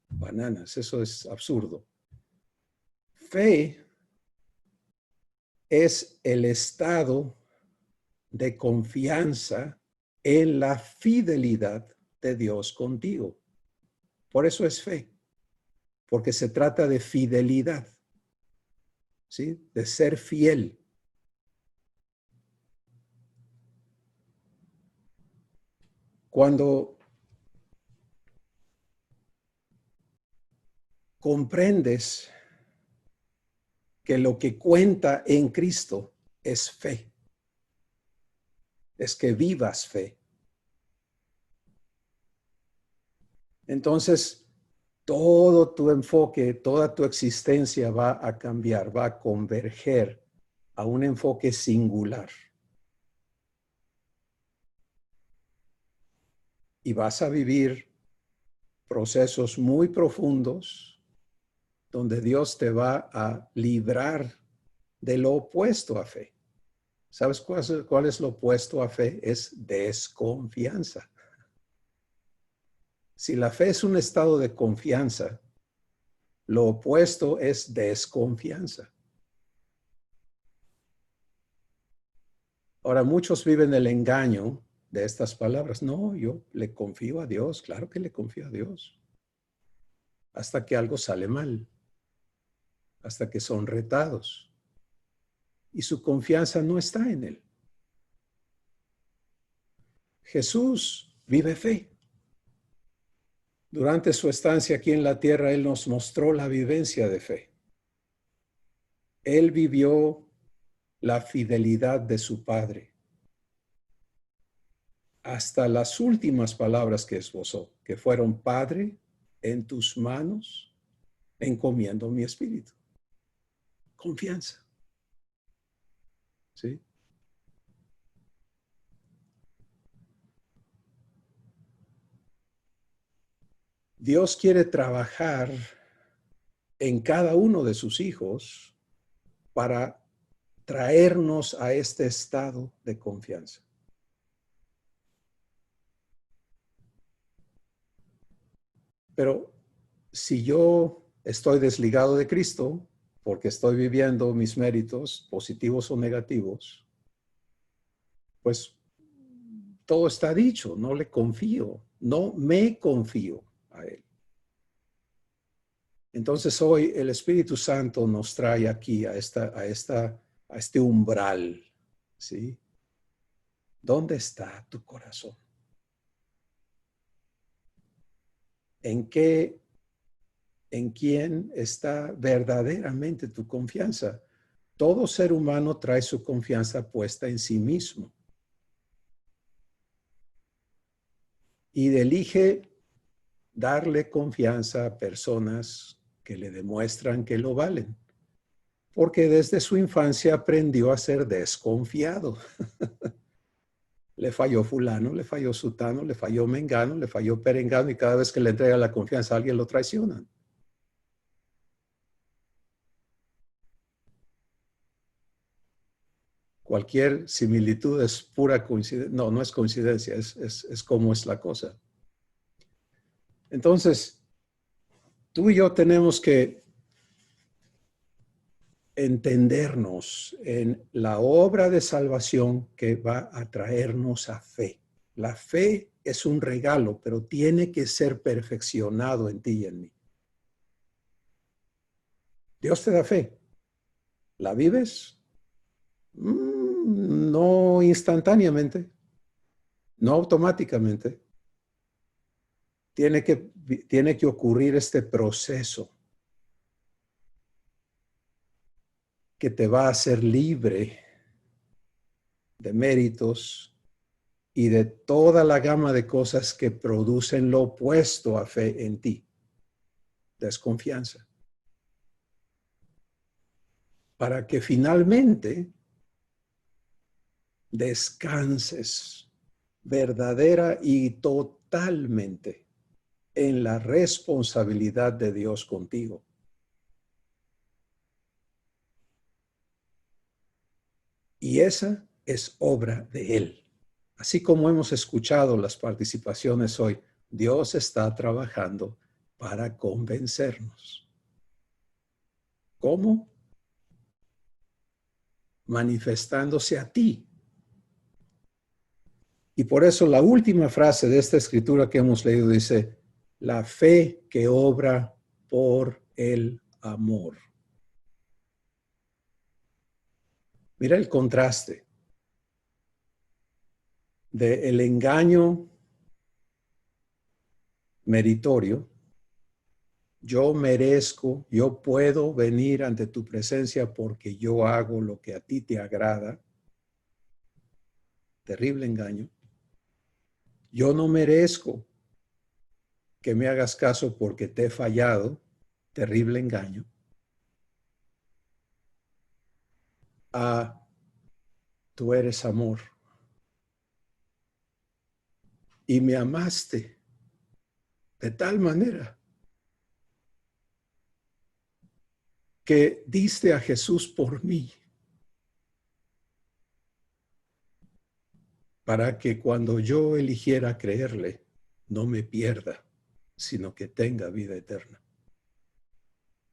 Speaker 1: Bananas, eso es absurdo. Fe es el estado de confianza en la fidelidad de Dios contigo. Por eso es fe, porque se trata de fidelidad, ¿sí? De ser fiel. Cuando comprendes que lo que cuenta en Cristo es fe, es que vivas fe. Entonces, todo tu enfoque, toda tu existencia va a cambiar, va a converger a un enfoque singular. Y vas a vivir procesos muy profundos donde Dios te va a librar de lo opuesto a fe. ¿Sabes cuál es lo opuesto a fe? Es desconfianza. Si la fe es un estado de confianza, lo opuesto es desconfianza. Ahora, muchos viven el engaño de estas palabras. No, yo le confío a Dios, claro que le confío a Dios. Hasta que algo sale mal, hasta que son retados. Y su confianza no está en Él. Jesús vive fe. Durante su estancia aquí en la tierra, Él nos mostró la vivencia de fe. Él vivió la fidelidad de su Padre hasta las últimas palabras que esbozó, que fueron: Padre, en tus manos encomiendo mi espíritu. Confianza. ¿Sí? Dios quiere trabajar en cada uno de sus hijos para traernos a este estado de confianza. Pero si yo estoy desligado de Cristo, porque estoy viviendo mis méritos, positivos o negativos, pues todo está dicho, no le confío, no me confío a Él. Entonces hoy el Espíritu Santo nos trae aquí a este umbral, ¿sí? ¿Dónde está tu corazón? ¿En quién está verdaderamente tu confianza? Todo ser humano trae su confianza puesta en sí mismo. Y elige darle confianza a personas que le demuestran que lo valen. Porque desde su infancia aprendió a ser desconfiado. Le falló fulano, le falló sutano, le falló mengano, le falló perengano, y cada vez que le entrega la confianza a alguien lo traicionan. Cualquier similitud es pura coincidencia. No, no es coincidencia, es como es la cosa. Entonces, tú y yo tenemos que entendernos en la obra de salvación que va a traernos a fe. La fe es un regalo, pero tiene que ser perfeccionado en ti y en mí. Dios te da fe. ¿La vives? No instantáneamente, no automáticamente. Tiene que ocurrir este proceso que te va a hacer libre de méritos y de toda la gama de cosas que producen lo opuesto a fe en ti. Desconfianza. Para que finalmente descanses verdadera y totalmente en la responsabilidad de Dios contigo. Y esa es obra de Él. Así como hemos escuchado las participaciones hoy, Dios está trabajando para convencernos. ¿Cómo? Manifestándose a ti. Y por eso la última frase de esta escritura que hemos leído dice, la fe que obra por el amor. Mira el contraste del engaño meritorio. Yo merezco, yo puedo venir ante tu presencia porque yo hago lo que a ti te agrada. Terrible engaño. Yo no merezco que me hagas caso porque te he fallado. Terrible engaño. Tú eres amor. Y me amaste de tal manera que diste a Jesús por mí, para que cuando yo eligiera creerle, no me pierda, sino que tenga vida eterna.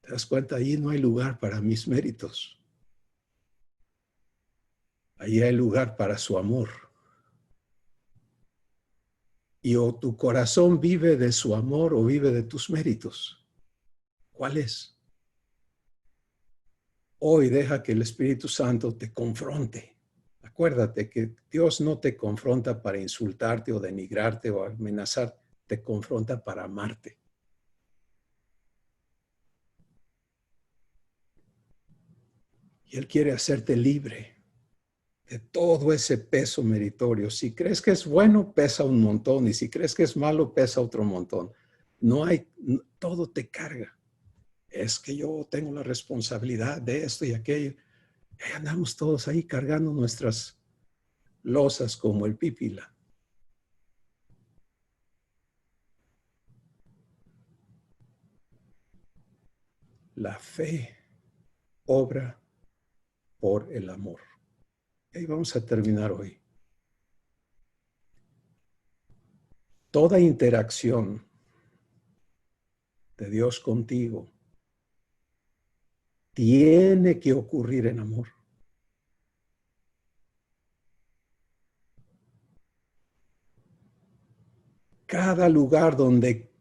Speaker 1: ¿Te das cuenta? Ahí no hay lugar para mis méritos. Ahí hay lugar para su amor. Y o tu corazón vive de su amor o vive de tus méritos. ¿Cuál es? Hoy deja que el Espíritu Santo te confronte. Acuérdate que Dios no te confronta para insultarte o denigrarte o amenazar, te confronta para amarte. Y Él quiere hacerte libre de todo ese peso meritorio. Si crees que es bueno, pesa un montón. Y si crees que es malo, pesa otro montón. Todo te carga. Es que yo tengo la responsabilidad de esto y aquello. Y andamos todos ahí cargando nuestras losas como el pípila. La fe obra por el amor. Y ahí vamos a terminar hoy. Toda interacción de Dios contigo tiene que ocurrir en amor. Cada lugar donde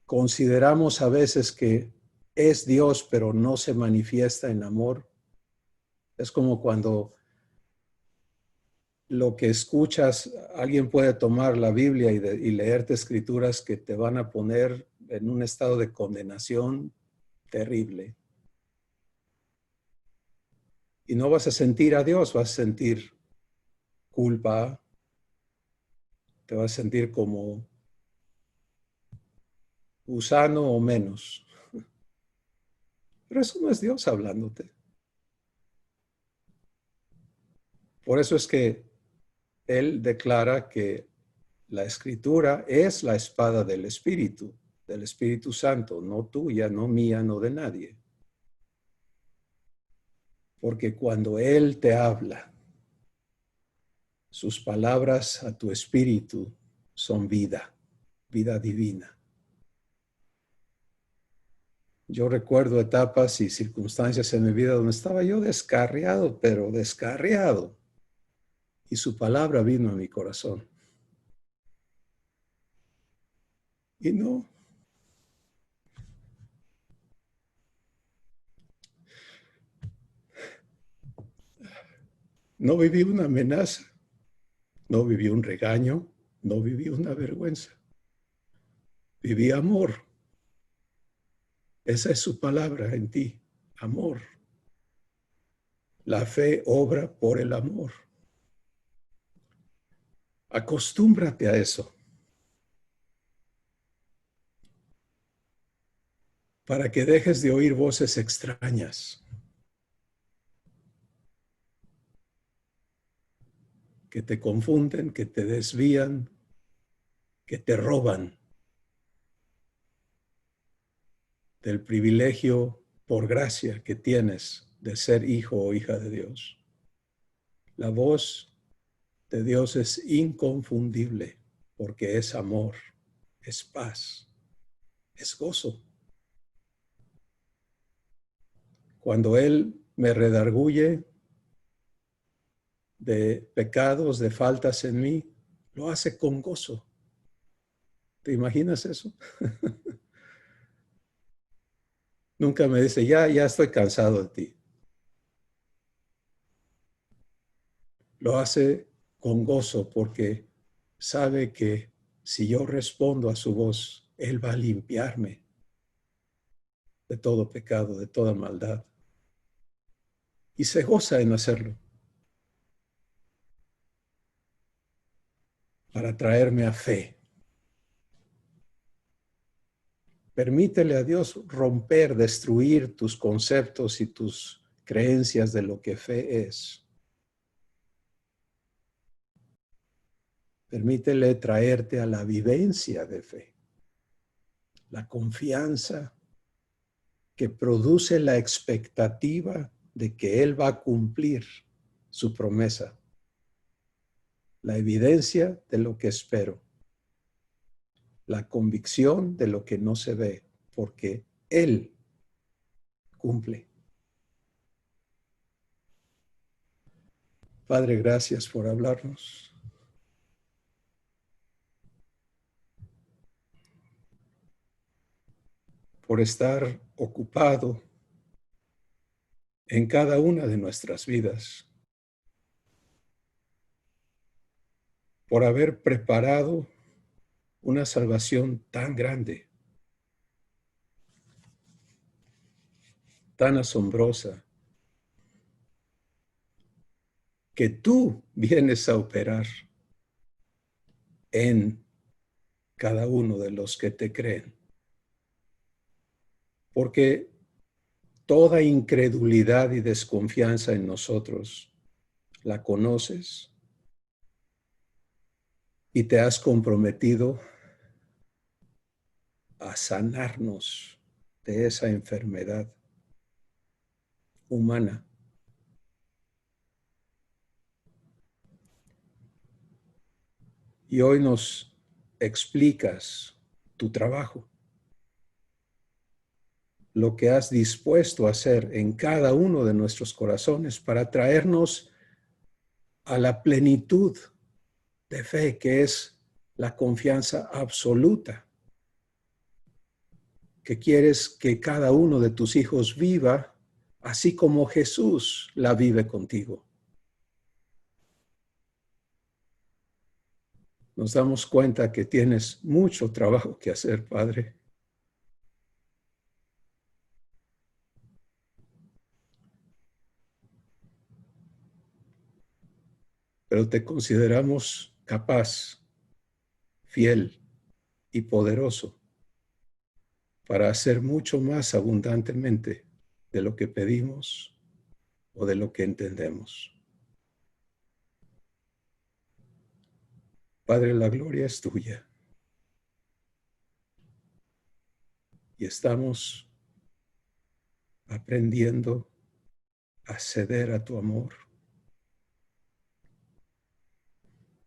Speaker 1: consideramos a veces que es Dios, pero no se manifiesta en amor, es como cuando lo que escuchas, alguien puede tomar la Biblia y leerte escrituras que te van a poner en un estado de condenación terrible. Y no vas a sentir a Dios, vas a sentir culpa, te vas a sentir como gusano o menos. Pero eso no es Dios hablándote. Por eso es que Él declara que la Escritura es la espada del Espíritu Santo, no tuya, no mía, no de nadie. Porque cuando Él te habla, sus palabras a tu espíritu son vida, vida divina. Yo recuerdo etapas y circunstancias en mi vida donde estaba yo descarriado, pero descarriado. Y su palabra vino a mi corazón. Y no viví una amenaza, no viví un regaño, no viví una vergüenza. Viví amor. Esa es su palabra en ti, amor. La fe obra por el amor. Acostúmbrate a eso. Para que dejes de oír voces extrañas que te confunden, que te desvían, que te roban del privilegio por gracia que tienes de ser hijo o hija de Dios. La voz de Dios es inconfundible porque es amor, es paz, es gozo. Cuando Él me redarguye de pecados, de faltas en mí, lo hace con gozo. ¿Te imaginas eso? Nunca me dice, ya estoy cansado de ti. Lo hace con gozo porque sabe que si yo respondo a su voz, Él va a limpiarme de todo pecado, de toda maldad. Y se goza en hacerlo para traerme a fe. Permítele a Dios romper, destruir tus conceptos y tus creencias de lo que fe es. Permítele traerte a la vivencia de fe, la confianza que produce la expectativa de que Él va a cumplir su promesa, la evidencia de lo que espero, la convicción de lo que no se ve, porque Él cumple. Padre, gracias por hablarnos. Por estar ocupado en cada una de nuestras vidas, por haber preparado una salvación tan grande, tan asombrosa, que tú vienes a operar en cada uno de los que te creen. Porque toda incredulidad y desconfianza en nosotros la conoces y te has comprometido a sanarnos de esa enfermedad humana. Y hoy nos explicas tu trabajo, lo que has dispuesto a hacer en cada uno de nuestros corazones para traernos a la plenitud de fe, que es la confianza absoluta, que quieres que cada uno de tus hijos viva, así como Jesús la vive contigo. Nos damos cuenta que tienes mucho trabajo que hacer, Padre. Pero te consideramos capaz, fiel y poderoso para hacer mucho más abundantemente de lo que pedimos o de lo que entendemos. Padre, la gloria es tuya. Y estamos aprendiendo a ceder a tu amor,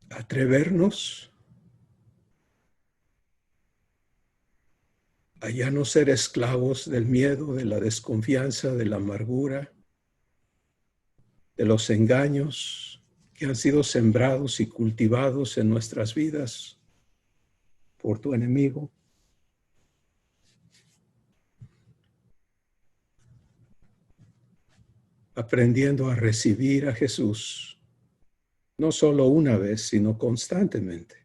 Speaker 1: a atrevernos a ya no ser esclavos del miedo, de la desconfianza, de la amargura, de los engaños que han sido sembrados y cultivados en nuestras vidas por tu enemigo. Aprendiendo a recibir a Jesús, no solo una vez, sino constantemente,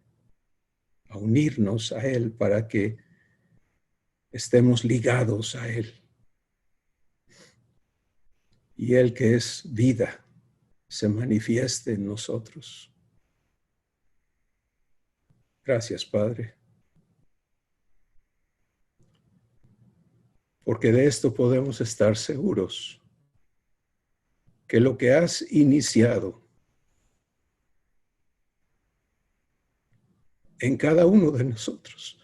Speaker 1: a unirnos a Él para que estemos ligados a Él. Y Él, que es vida, se manifieste en nosotros. Gracias, Padre. Porque de esto podemos estar seguros, que lo que has iniciado en cada uno de nosotros,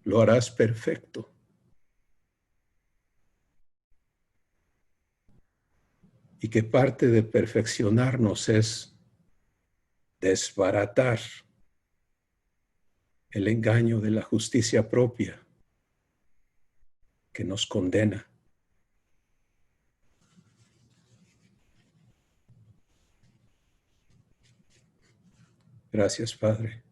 Speaker 1: lo harás perfecto. Y que parte de perfeccionarnos es desbaratar el engaño de la justicia propia que nos condena. Gracias, Padre.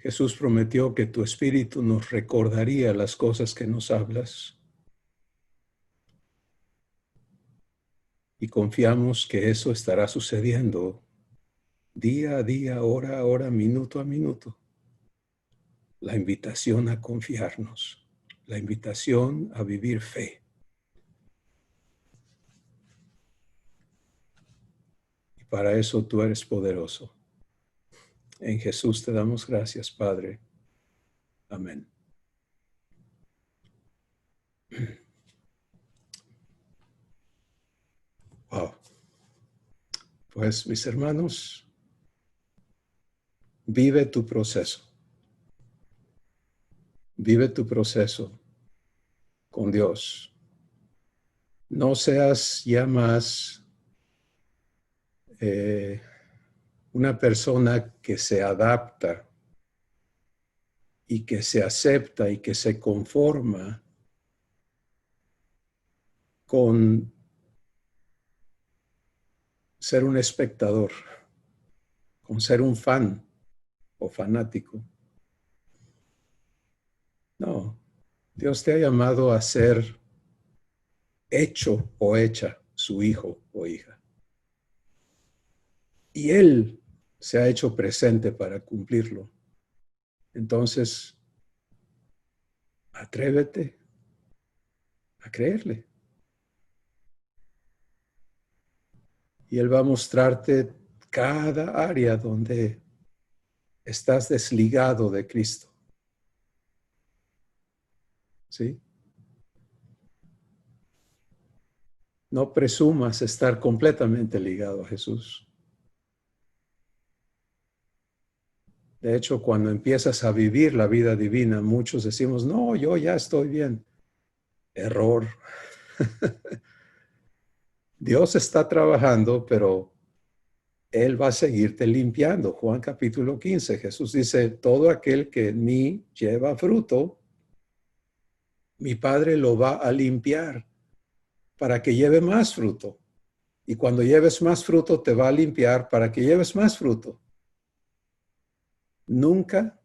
Speaker 1: Jesús prometió que tu Espíritu nos recordaría las cosas que nos hablas. Y confiamos que eso estará sucediendo día a día, hora a hora, minuto a minuto. La invitación a confiarnos, la invitación a vivir fe. Y para eso tú eres poderoso. En Jesús te damos gracias, Padre. Amén. Wow. Pues, mis hermanos, vive tu proceso. Vive tu proceso con Dios. No seas ya más una persona que se adapta y que se acepta y que se conforma con ser un espectador, con ser un fan o fanático. No, Dios te ha llamado a ser hecho o hecha su hijo o hija. Y Él se ha hecho presente para cumplirlo. Entonces, atrévete a creerle. Y Él va a mostrarte cada área donde estás desligado de Cristo. ¿Sí? No presumas estar completamente ligado a Jesús. De hecho, cuando empiezas a vivir la vida divina, muchos decimos, no, yo ya estoy bien. Error. Dios está trabajando, pero Él va a seguirte limpiando. Juan capítulo 15, Jesús dice, todo aquel que en mí lleva fruto, mi Padre lo va a limpiar para que lleve más fruto. Y cuando lleves más fruto, te va a limpiar para que lleves más fruto. Nunca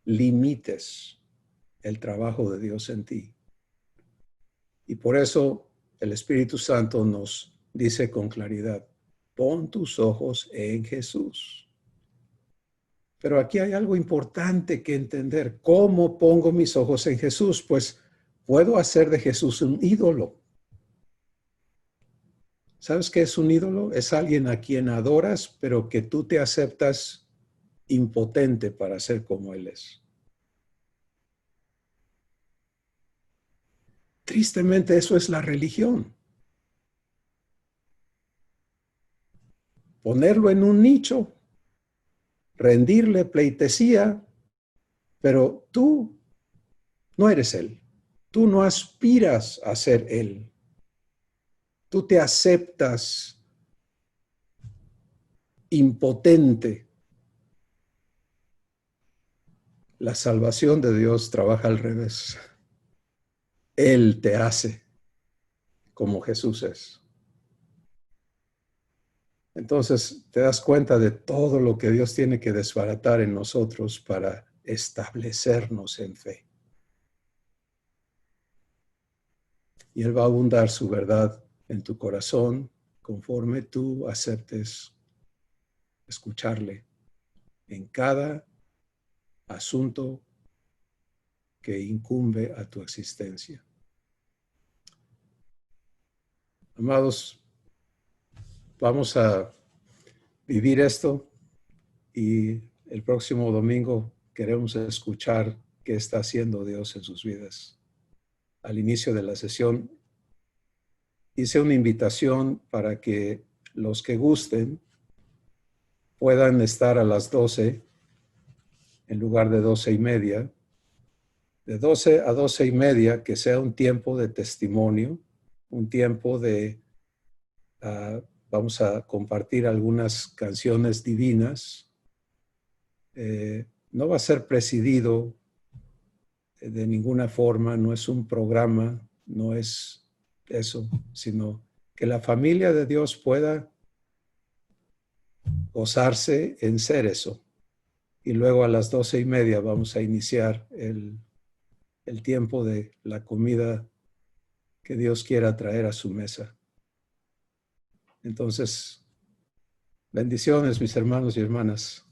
Speaker 1: limites el trabajo de Dios en ti. Y por eso el Espíritu Santo nos dice con claridad, pon tus ojos en Jesús. Pero aquí hay algo importante que entender. ¿Cómo pongo mis ojos en Jesús? Pues puedo hacer de Jesús un ídolo. ¿Sabes qué es un ídolo? Es alguien a quien adoras, pero que tú te aceptas impotente para ser como Él es. Tristemente, eso es la religión. Ponerlo en un nicho, rendirle pleitesía, pero tú no eres Él. Tú no aspiras a ser Él. Tú te aceptas impotente. La salvación de Dios trabaja al revés. Él te hace como Jesús es. Entonces te das cuenta de todo lo que Dios tiene que desbaratar en nosotros para establecernos en fe. Y Él va a abundar su verdad en tu corazón conforme tú aceptes escucharle en cada asunto que incumbe a tu existencia. Amados, vamos a vivir esto y el próximo domingo queremos escuchar qué está haciendo Dios en sus vidas. Al inicio de la sesión hice una invitación para que los que gusten puedan estar a las 12 en lugar de 12:30. De 12 a 12:30, que sea un tiempo de testimonio, un tiempo de, vamos a compartir algunas canciones divinas. No va a ser presidido de ninguna forma, no es un programa, no es eso, sino que la familia de Dios pueda gozarse en ser eso. Y luego a las 12:30 vamos a iniciar el tiempo de la comida que Dios quiera traer a su mesa. Entonces, bendiciones, mis hermanos y hermanas.